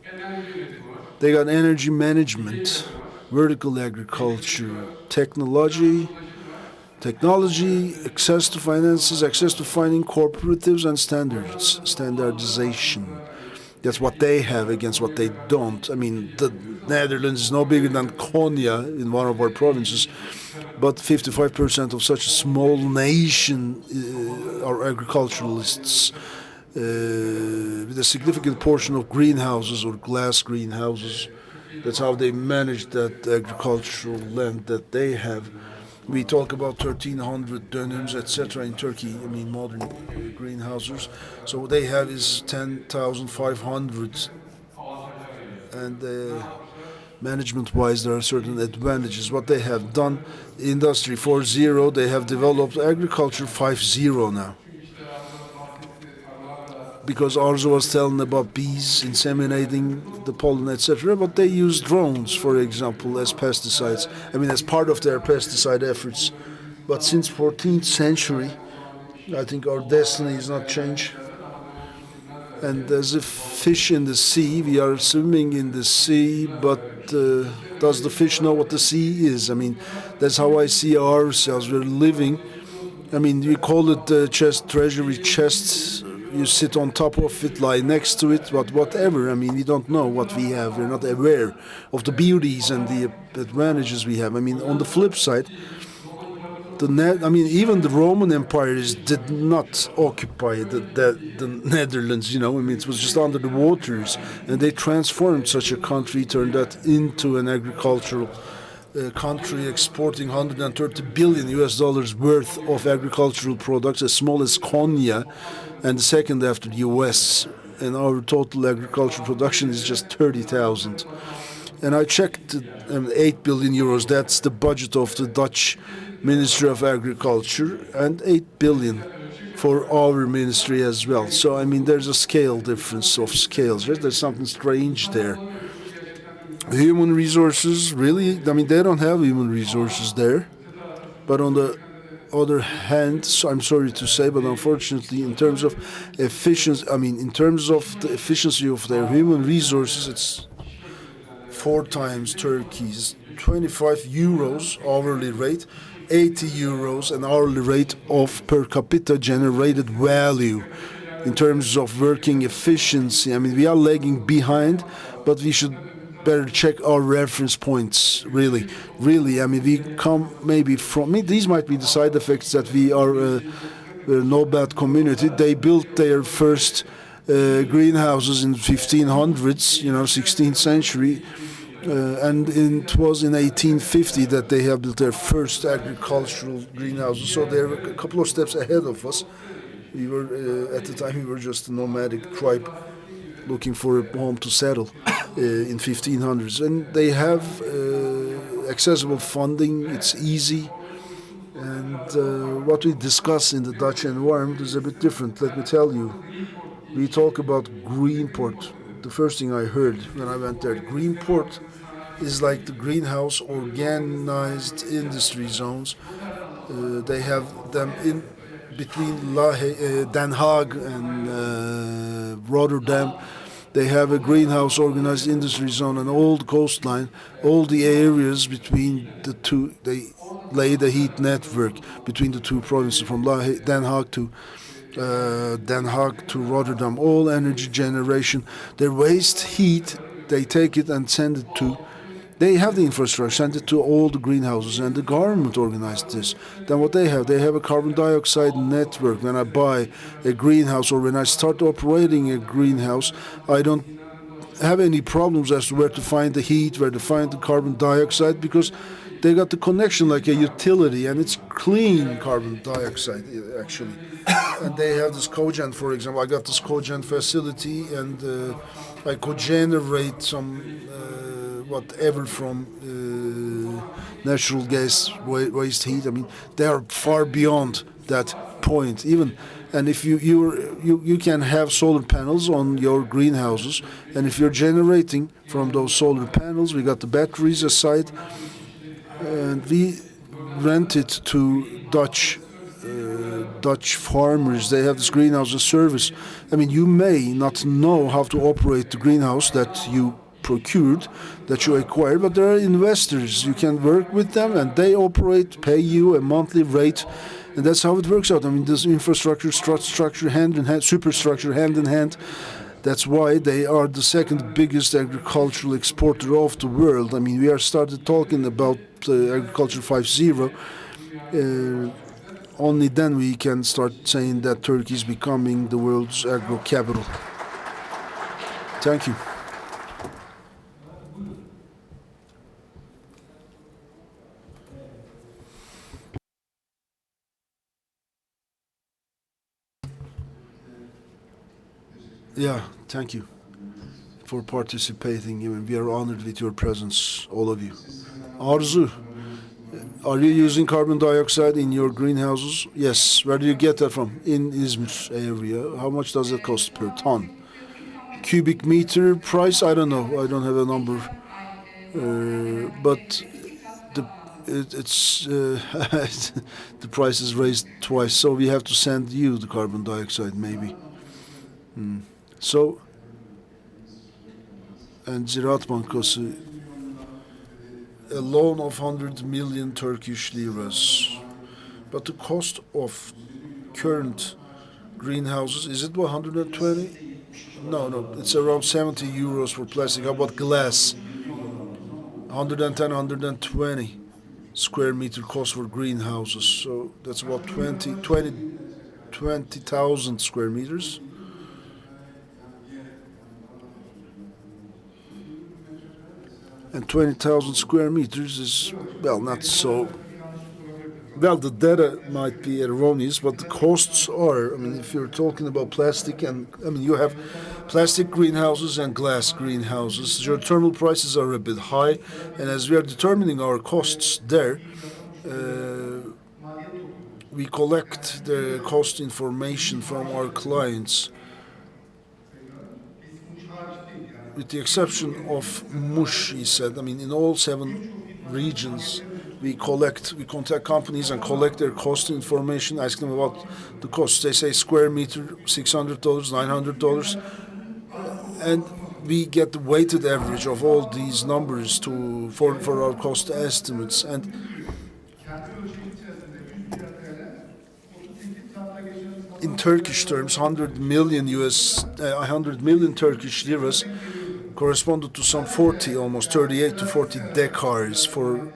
They got energy management, vertical agriculture, technology, access to finances, access to finding cooperatives, and standardization. That's what they have against what they don't. I mean, the Netherlands is no bigger than Konya in one of our provinces, but 55% of such a small nation are agriculturalists, with a significant portion of greenhouses or glass greenhouses. That's how they manage that agricultural land that they have. We talk about 1,300 dönums, etc. in Turkey. I mean, modern greenhouses. So what they have is 10,500. And management-wise, there are certain advantages. What they have done, Industry 4.0, they have developed Agriculture 5.0 now. Because Arzu was telling about bees inseminating the pollen, etc., but they use drones, for example, as pesticides. I mean, as part of their pesticide efforts. But since 14th century, I think our destiny is not changed. And as if fish in the sea, we are swimming in the sea, but does the fish know what the sea is? I mean, that's how I see ourselves. We're living. I mean, we call it the treasury chest. You sit on top of it, lie next to it, but whatever. I mean, we don't know what we have. We're not aware of the beauties and the advantages we have. I mean, on the flip side, even the Roman empires did not occupy the Netherlands, you know. I mean, it was just under the waters, and they transformed such a country, turned that into an agricultural country exporting $130 billion worth of agricultural products, as small as Konya, and the second after the US. And our total agricultural production is just 30,000. And I checked 8 billion euros. That's the budget of the Dutch Ministry of Agriculture, and 8 billion for our ministry as well. So, I mean, there's a scale difference of scales. Right? There's something strange there. Human resources, really, I mean, they don't have human resources there. But on the other hand, so I'm sorry to say, but unfortunately, in terms of efficiency, in terms of the efficiency of their human resources, it's 4 times Turkey's. 25 euros hourly rate, 80 euros an hourly rate of per capita generated value. In terms of working efficiency, I mean, we are lagging behind, but we should better check our reference points. Really, I mean, we come maybe from. These might be the side effects that we are a no-bad community. They built their first greenhouses in 1500s, 16th century. And it was in 1850 that they have built their first agricultural greenhouses. So they're a couple of steps ahead of us. We were at the time we were just a nomadic tribe looking for a home to settle in 1500s, and they have accessible funding. It's easy, and what we discuss in the Dutch environment is a bit different. Let me tell you, we talk about Greenport. The first thing I heard when I went there, Greenport is like the greenhouse organized industry zones. They have them in between Den Haag and Rotterdam. They have a greenhouse organized industry zone, an old coastline, all the areas between the two. They lay the heat network between the two provinces from Den Haag to Rotterdam, all energy generation. Their waste heat, they take it and send it to. They have the infrastructure, send it to all the greenhouses, and the government organized this. Then what they have a carbon dioxide network. When I buy a greenhouse or when I start operating a greenhouse, I don't have any problems as to where to find the heat, where to find the carbon dioxide, because they got the connection like a utility, and it's clean carbon dioxide, actually. And they have this cogen, for example. I got this cogen facility, and I cogenerate some whatever from natural gas waste heat. I mean, they are far beyond that point even. And if you can have solar panels on your greenhouses, and if you're generating from those solar panels, we got the batteries aside, and we rent it to Dutch farmers. They have this greenhouse as service. I mean, you may not know how to operate the greenhouse that you procured, that you acquired, but there are investors. You can work with them, and they operate, pay you a monthly rate, and that's how it works out. I mean, this infrastructure, structure, hand in hand, superstructure, hand in hand. That's why they are the second biggest agricultural exporter of the world. I mean, we are started talking about agriculture 5.0. Only then we can start saying that Turkey is becoming the world's agro capital. Thank you. Yeah, thank you for participating. We are honored with your presence, all of you. Arzu, are you using carbon dioxide in your greenhouses? Yes. Where do you get that from? In Izmir area. How much does it cost per ton? Cubic meter price? I don't know. I don't have a number. But it's the price is raised twice, so we have to send you the carbon dioxide maybe. So, and Ziraat Bankası, a loan of 100 million Turkish liras. But the cost of current greenhouses, is it 120? No, it's around 70 euros for plastic. How about glass? 110, 120 square meter cost for greenhouses. So that's about 20,000 square meters. And 20,000 square meters is, well, not so. Well, the data might be erroneous, but the costs are. I mean, if you're talking about plastic, and I mean, you have plastic greenhouses and glass greenhouses. Geothermal prices are a bit high, and as we are determining our costs there, we collect the cost information from our clients. With the exception of Muş, he said. I mean, in all 7 regions, we contact companies and collect their cost information, ask them about the costs. They say square meter, $600, $900, and we get the weighted average of all these numbers for our cost estimates. And in Turkish terms, 100 million Turkish liras corresponded to some 40, almost 38 to 40 decars for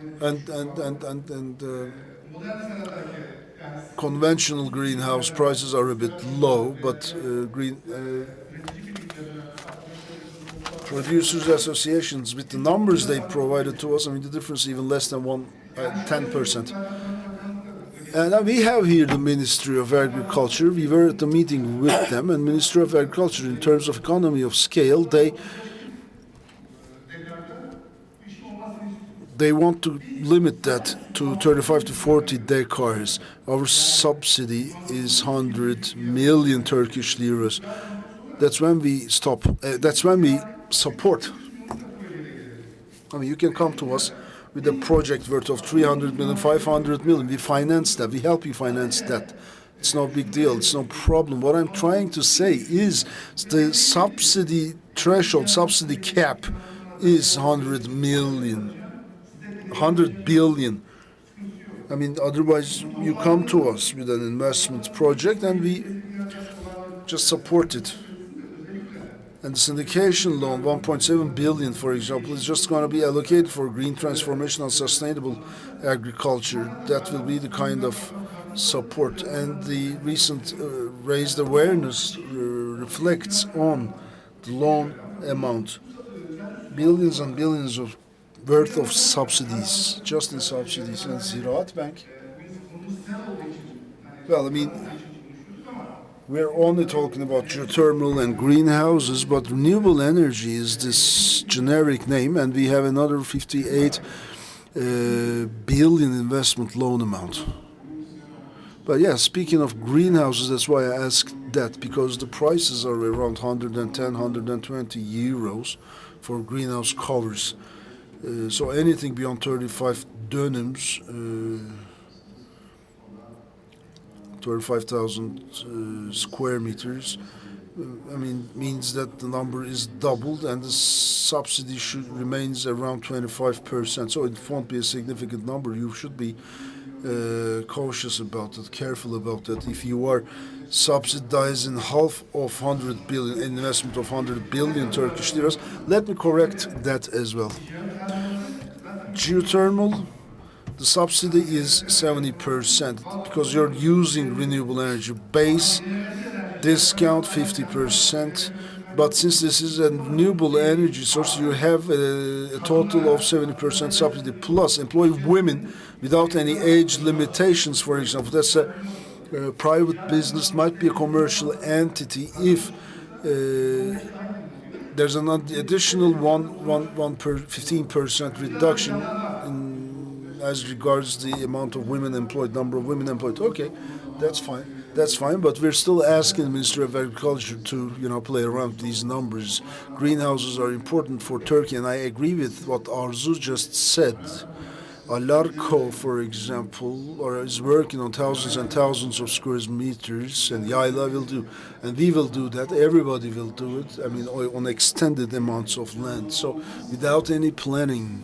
conventional greenhouse prices are a bit low, but producers associations, with the numbers they provided to us, I mean the difference is even less than 10%. And we have here the Ministry of Agriculture. We were at the meeting with them, and Ministry of Agriculture, in terms of economy of scale, they want to limit that to 35 to 40 decars. Our subsidy is 100 million Turkish liras. That's when we stop. That's when we support. I mean, you can come to us with a project worth of 300 million, 500 million. We finance that. We help you finance that. It's no big deal. It's no problem. What I'm trying to say is the subsidy threshold, subsidy cap is 100 million, 100 billion. I mean, otherwise you come to us with an investment project and we just support it. And the syndication loan, 1.7 billion, for example, is just going to be allocated for green transformation and sustainable agriculture. That will be the kind of support. And the recent raised awareness reflects on the loan amount. Billions and billions of worth of subsidies, just in subsidies. And Ziraat Bank, well, I mean, we're only talking about geothermal and greenhouses, but renewable energy is this generic name, and we have another 58 billion investment loan amount. But yeah, speaking of greenhouses, that's why I asked that, because the prices are around 110, 120 euros for greenhouse covers. So anything beyond 35 dönums, 35,000 square meters, I mean, means that the number is doubled and the subsidy remains around 25%. So it won't be a significant number. You should be cautious about it, careful about that. If you are subsidizing half of 100 billion, investment of 100 billion Turkish liras, let me correct that as well. Geothermal, the subsidy is 70% because you're using renewable energy. Base discount 50%, but since this is a renewable energy source, you have a total of 70% subsidy plus employ women without any age limitations. For example, that's a private business, might be a commercial entity if there's an additional 15% reduction as regards the amount of women employed, number of women employed. Okay, that's fine. That's fine, but we're still asking the Ministry of Agriculture to, play around with these numbers. Greenhouses are important for Turkey, and I agree with what Arzu just said. Alarko, for example, is working on thousands and thousands of square meters, and Yayla will do, and we will do that. Everybody will do it. I mean, on extended amounts of land. So, without any planning,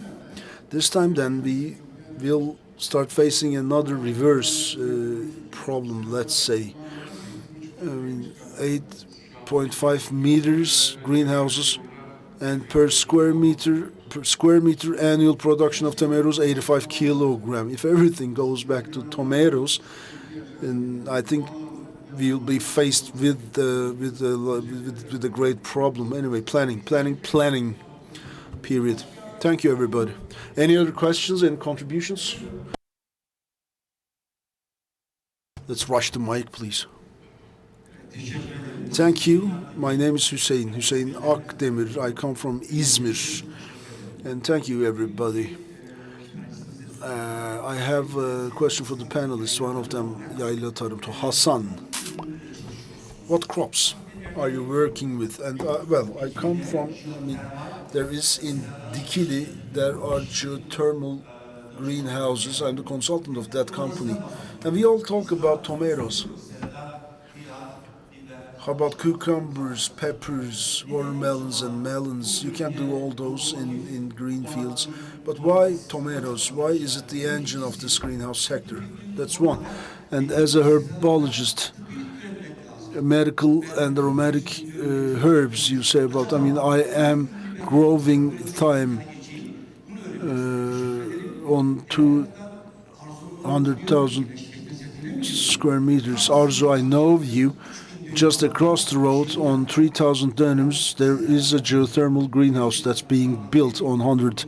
this time then we will start facing another reverse problem. Let's say, 8.5 meters greenhouses, and per square meter annual production of tomatoes 85 kilogram. If everything goes back to tomatoes, then I think we'll be faced with a great problem. Anyway, planning. Period. Thank you, everybody. Any other questions and contributions? Let's rush the mic, please. Thank you. My name is Hüseyin Akdemir. I come from İzmir. And thank you, everybody. I have a question for the panelists. One of them, Yayla Tarım, to Hasan. What crops are you working with? And I come from, there is in Dikili, there are geothermal greenhouses. I'm the consultant of that company. And we all talk about tomatoes. How about cucumbers, peppers, watermelons, and melons? You can do all those in green fields. But why tomatoes? Why is it the engine of this greenhouse sector? That's one. And as a herbologist, medical and aromatic herbs, you say about, I am growing time on 200,000 square meters. Arzu, I know you. Just across the road on 3,000 denims, there is a geothermal greenhouse that's being built on 100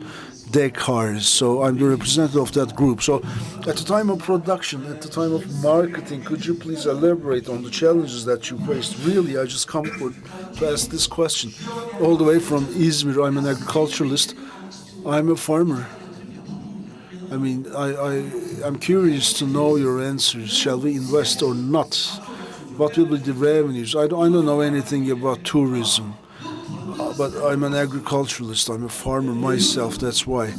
decars. So I'm the representative of that group. So at the time of production, at the time of marketing, could you please elaborate on the challenges that you faced? Really, I just come to ask this question. All the way from Izmir, I'm an agriculturalist. I'm a farmer. I mean, I'm curious to know your answers. Shall we invest or not? What will be the revenues? I don't know anything about tourism, but I'm an agriculturalist. I'm a farmer myself. That's why.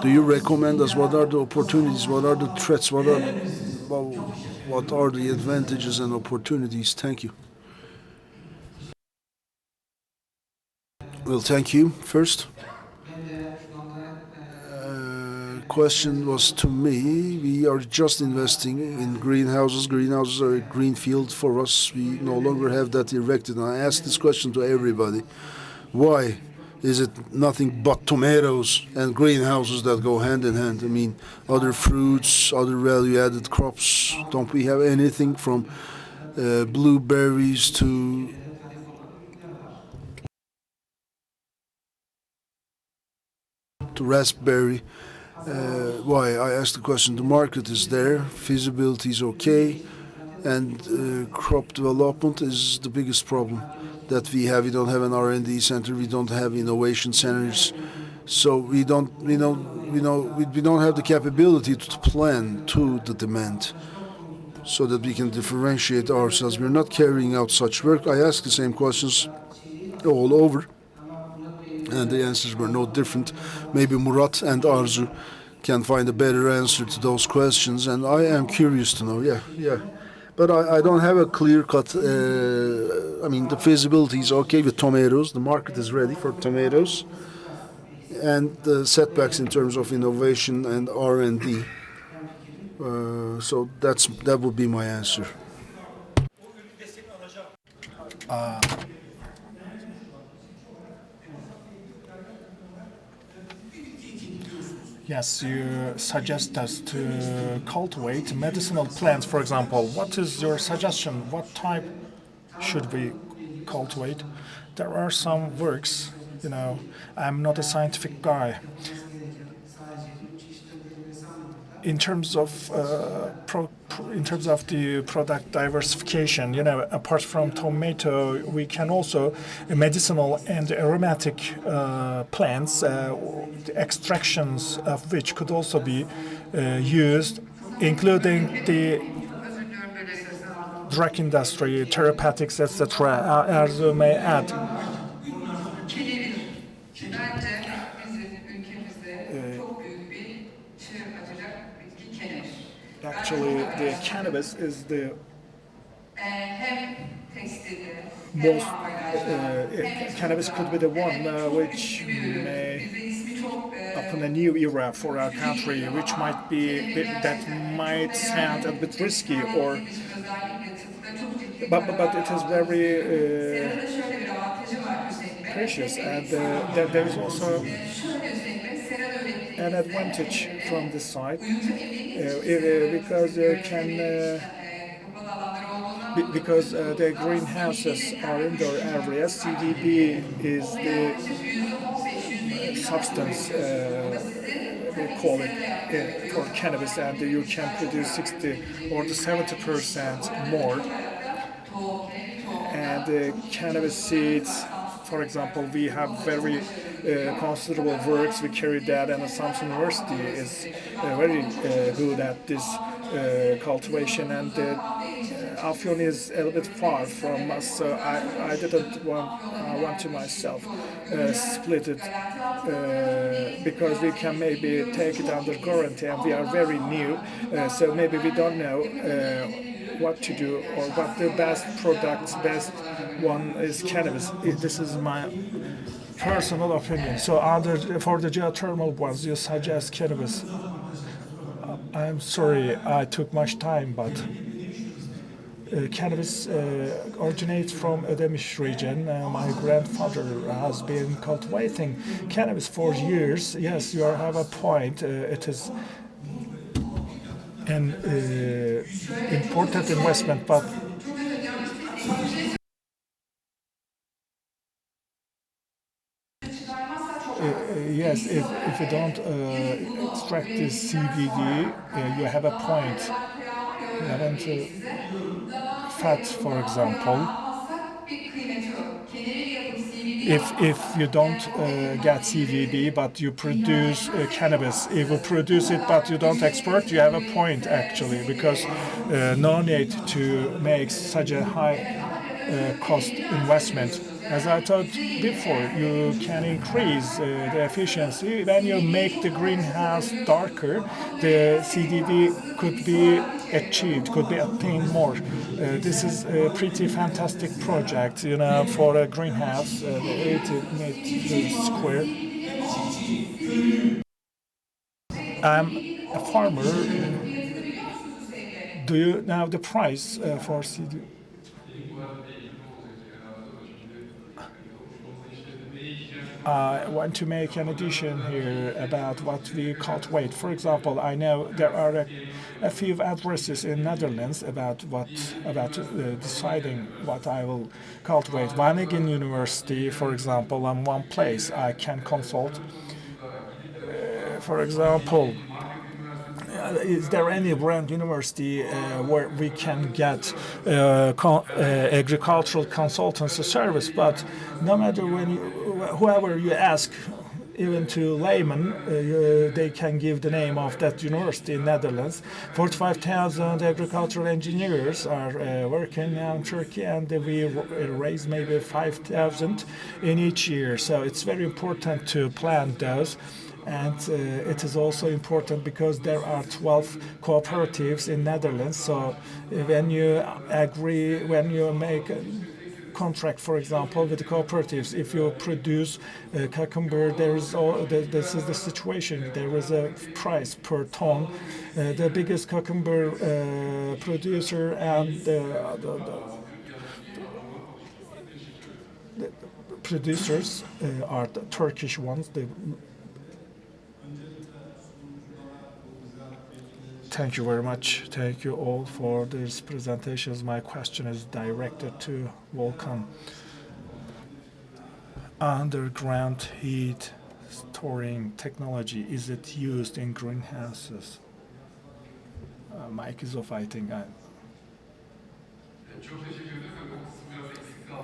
Do you recommend us? What are the opportunities? What are the threats? What are the advantages and opportunities? Thank you. Well, thank you first. Question was to me. We are just investing in greenhouses. Greenhouses are a green field for us. We no longer have that erected. And I ask this question to everybody. Why is it nothing but tomatoes and greenhouses that go hand in hand? I mean, other fruits, other value-added crops. Don't we have anything from blueberries to raspberry? Why? I asked the question. The market is there, feasibility is okay, and crop development is the biggest problem that we have. We don't have an R&D center. We don't have innovation centers, so we don't have the capability to plan to the demand, so that we can differentiate ourselves. We're not carrying out such work. I asked the same questions all over, and the answers were no different. Maybe Murat and Arzu can find a better answer to those questions, and I am curious to know. Yeah. But I don't have a clear-cut. I mean, the feasibility is okay with tomatoes. The market is ready for tomatoes, and the setbacks in terms of innovation and R&D. So that would be my answer. Yes, you suggest us to cultivate medicinal plants, for example. What is your suggestion? What type should we cultivate? There are some works, I'm not a scientific guy. In terms of the product diversification, apart from tomato, we can also medicinal and aromatic plants, the extractions of which could also be used, including the drug industry, therapeutics, etc. As you may add. Actually, the cannabis is the most. Cannabis could be the one which may open a new era for our country, which might sound a bit risky, but it is very precious, and there is also an advantage from this side, because the greenhouses are indoor areas. CDB is the substance we call it for cannabis, and you can produce 60 or 70% more. And the cannabis seeds, for example, we have very considerable works. We carry that, and Samsun University is very good at this cultivation, and Afyon is a little bit far from us, so I didn't want to myself split it, because we can maybe take it under quarantine. We are very new, so maybe we don't know what to do, or what the best one is cannabis. This is my personal opinion. So for the geothermal ones, you suggest cannabis. I'm sorry I took much time, but cannabis originates from Ödemiş region. My grandfather has been cultivating cannabis for years. Yes, you have a point. It is an important investment, but yes, if you don't extract this CBD, you have a point. You haven't fat, for example. If you don't get CBD but you produce cannabis, if you produce it but you don't export, you have a point actually, because no need to make such a high cost investment. As I told before, you can increase the efficiency when you make the greenhouse darker. The CDD could be achieved, could be obtained more. This is a pretty fantastic project, for a greenhouse, the 80 meters square. I'm a farmer. Do you know the price for CD? I want to make an addition here about what we cultivate. For example, I know there are a few addresses in Netherlands about deciding what I will cultivate. Wageningen University, for example, and one place I can consult. For example, is there any brand university where we can get agricultural consultancy service? But no matter whoever you ask, even to laymen, they can give the name of that university in Netherlands. 45,000 agricultural engineers are working now in Turkey, and we raise maybe 5,000 in each year. So it's very important to plan those. And it is also important because there are 12 cooperatives in Netherlands. So when you make a contract, for example, with the cooperatives, if you produce cucumber, this is the situation. There is a price per ton. The biggest cucumber producer and the producers are the Turkish ones. Thank you very much. Thank you all for these presentations. My question is directed to Volkan. Underground heat storing technology, is it used in greenhouses? Mic is off, I think.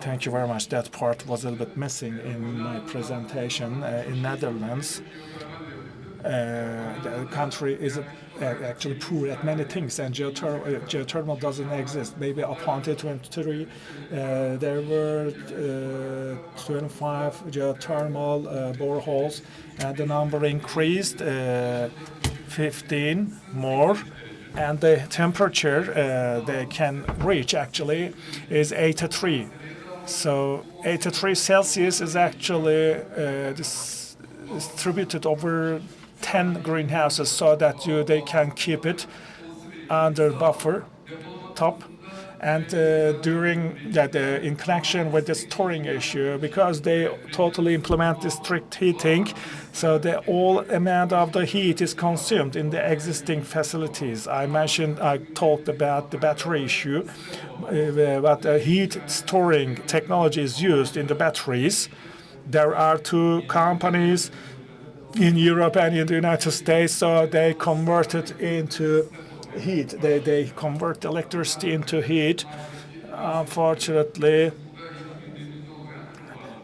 Thank you very much. That part was a little bit missing in my presentation. In Netherlands, the country is actually poor at many things, and geothermal doesn't exist. Maybe up until 23, there were 25 geothermal boreholes, and the number increased 15 more, and the temperature they can reach actually is 83. So 83 Celsius is actually distributed over 10 greenhouses so that they can keep it under buffer top. And during that, in connection with the storing issue, because they totally implement district heating, so the all amount of the heat is consumed in the existing facilities. I talked about the battery issue, but heat storing technology is used in the batteries. There are two companies in Europe and in the United States, so they convert it into heat. They convert electricity into heat. Unfortunately,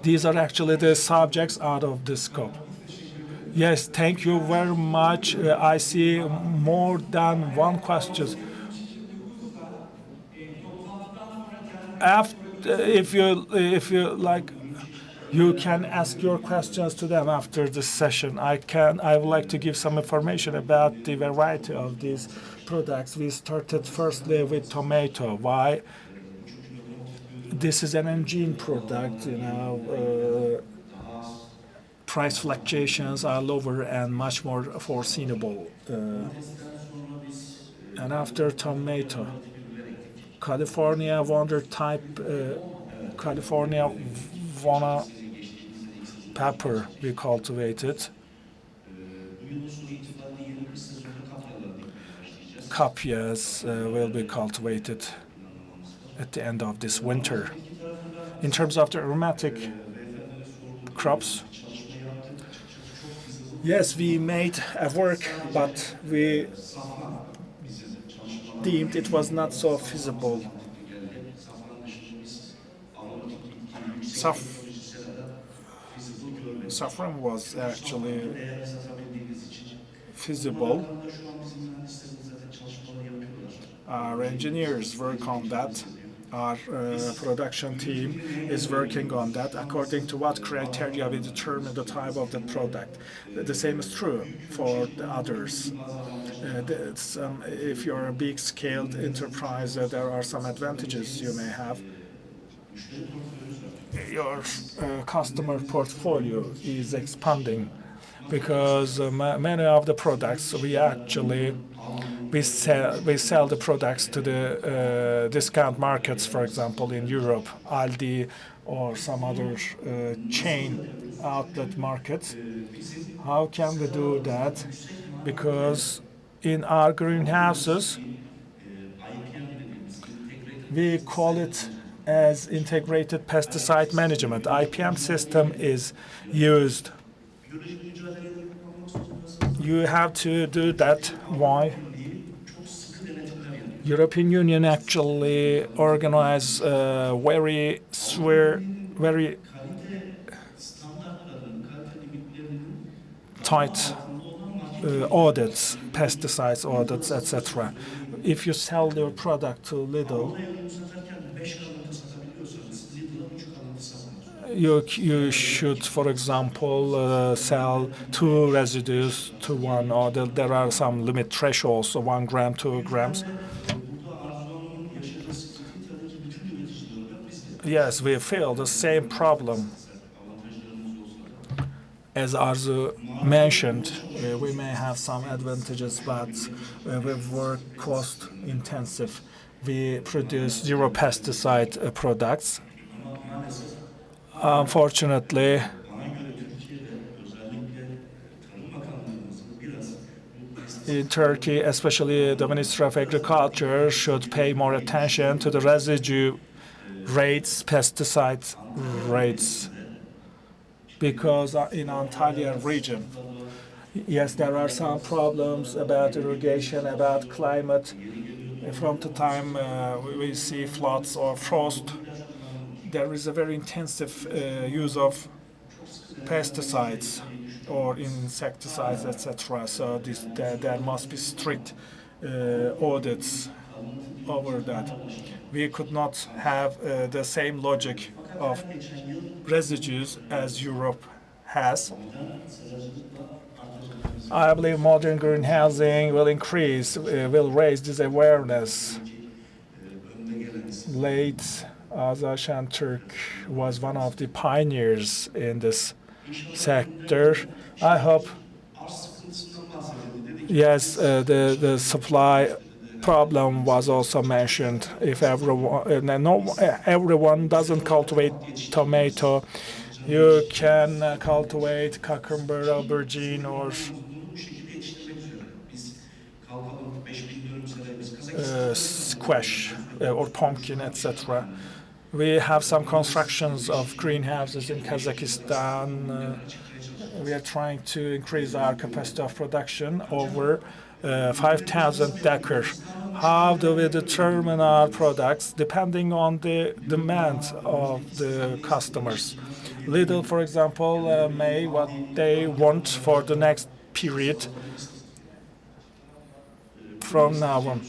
these are actually the subjects out of the scope. Yes, thank you very much. I see more than one question. If you like, you can ask your questions to them after this session. I would like to give some information about the variety of these products. We started firstly with tomato. Why? This is an engine product, price fluctuations are lower and much more foreseeable. And after tomato, California Wonder type, California Vona pepper we cultivated. Capias will be cultivated at the end of this winter. In terms of the aromatic crops, yes, we made a work, but we deemed it was not so feasible. Saffron was actually feasible. Our engineers work on that. Our production team is working on that according to what criteria we determine the type of the product. The same is true for the others. If you're a big-scaled enterprise, there are some advantages you may have. Your customer portfolio is expanding because many of the products we sell the products to the discount markets, for example, in Europe, Aldi or some other chain outlet markets. How can we do that? Because in our greenhouses, we call it as integrated pesticide management. IPM system is used. You have to do that. Why? European Union actually organize very tight audits, pesticides audits, etc. If you sell your product to Lidl, you should, for example, sell 2 residues to 1, or there are some limit thresholds, so 1 gram, 2 grams. Yes, we feel the same problem. As Arzu mentioned, we may have some advantages, but we work cost intensive. We produce zero pesticide products. Unfortunately, in Turkey, especially the Ministry of Agriculture should pay more attention to the residue rates, pesticide rates, because in Antalya region, yes, there are some problems about irrigation, about climate. From the time we see floods or frost, there is a very intensive use of pesticides or insecticides, etc. So there must be strict audits over that. We could not have the same logic of residues as Europe has. I believe modern greenhousing will raise this awareness. Late Azashan Turk was one of the pioneers in this sector. I hope, yes, the supply problem was also mentioned. If everyone doesn't cultivate tomato, you can cultivate cucumber, aubergine, or squash or pumpkin, etc. We have some constructions of greenhouses in Kazakhstan. We are trying to increase our capacity of production over 5,000 decker. How do we determine our products? Depending on the demand of the customers. Lidl, for example, may what they want for the next period from now on.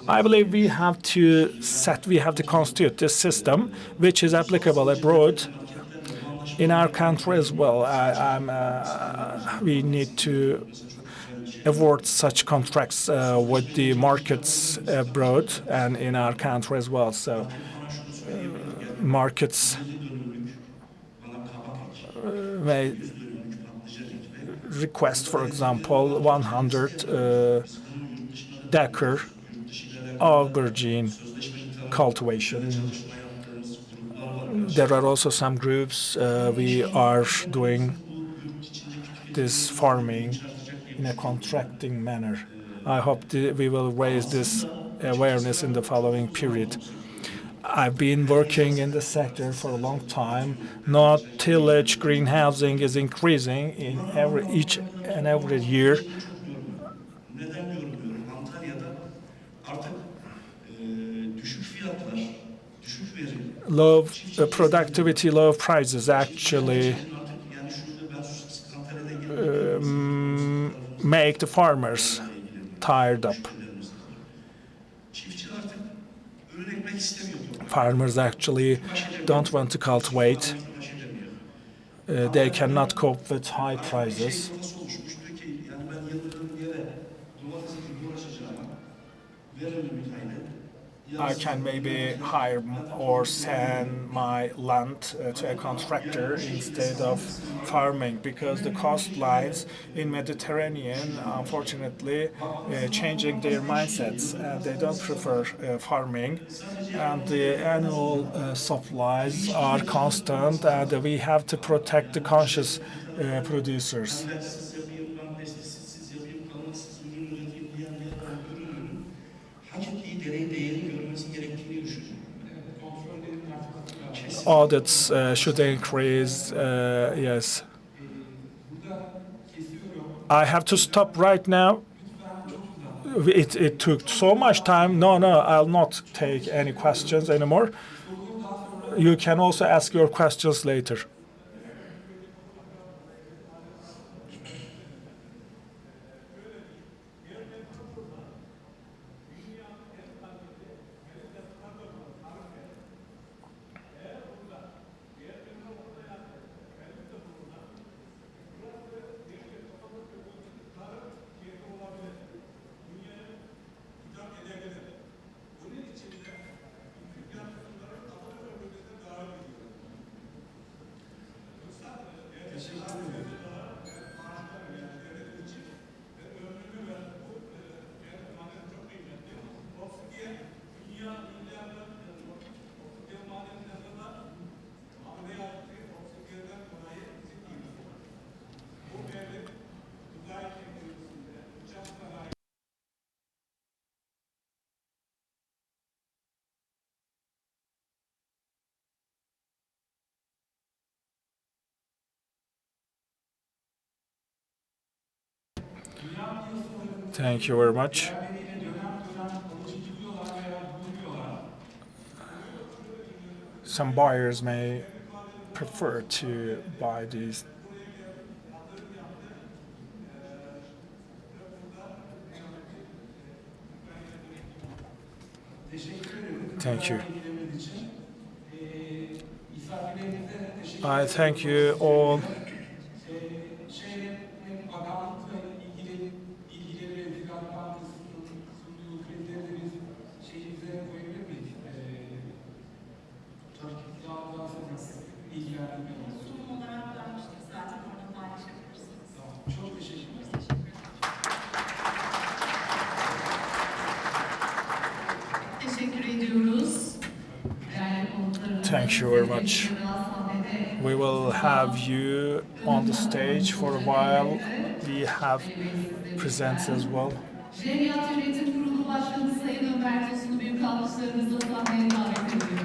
I believe we have to constitute this system, which is applicable abroad, in our country as well. We need to award such contracts with the markets abroad and in our country as well. So markets may request, for example, 100 decker aubergine cultivation. There are also some groups we are doing this farming in a contracting manner. I hope we will raise this awareness in the following period. I've been working in the sector for a long time. Not tillage greenhousing is increasing in each and every year. Neden görmüyorum? Antalya'da artık düşük fiyatlar, düşük verim, low productivity, low prices actually make the farmers tired up. Farmers actually don't want to cultivate. They cannot cope with high prices. I can maybe hire or send my land to a contractor instead of farming, because the coastlines in Mediterranean, unfortunately, changing their mindsets. They don't prefer farming, and the annual supplies are constant, and we have to protect the conscious producers. Audits should increase, yes. I have to stop right now. It took so much time. No, I'll not take any questions anymore. You can also ask your questions later. Thank you very much. Some buyers may prefer to buy these. Thank you. I thank you all. Thank you very much. We will have you on the stage for a while. We have presents as well. Cemiyet Yönetim Kurulu Başkanı Sayın Ömer Tosun'u büyük alkışlarınızla sahneye davet ediyorum.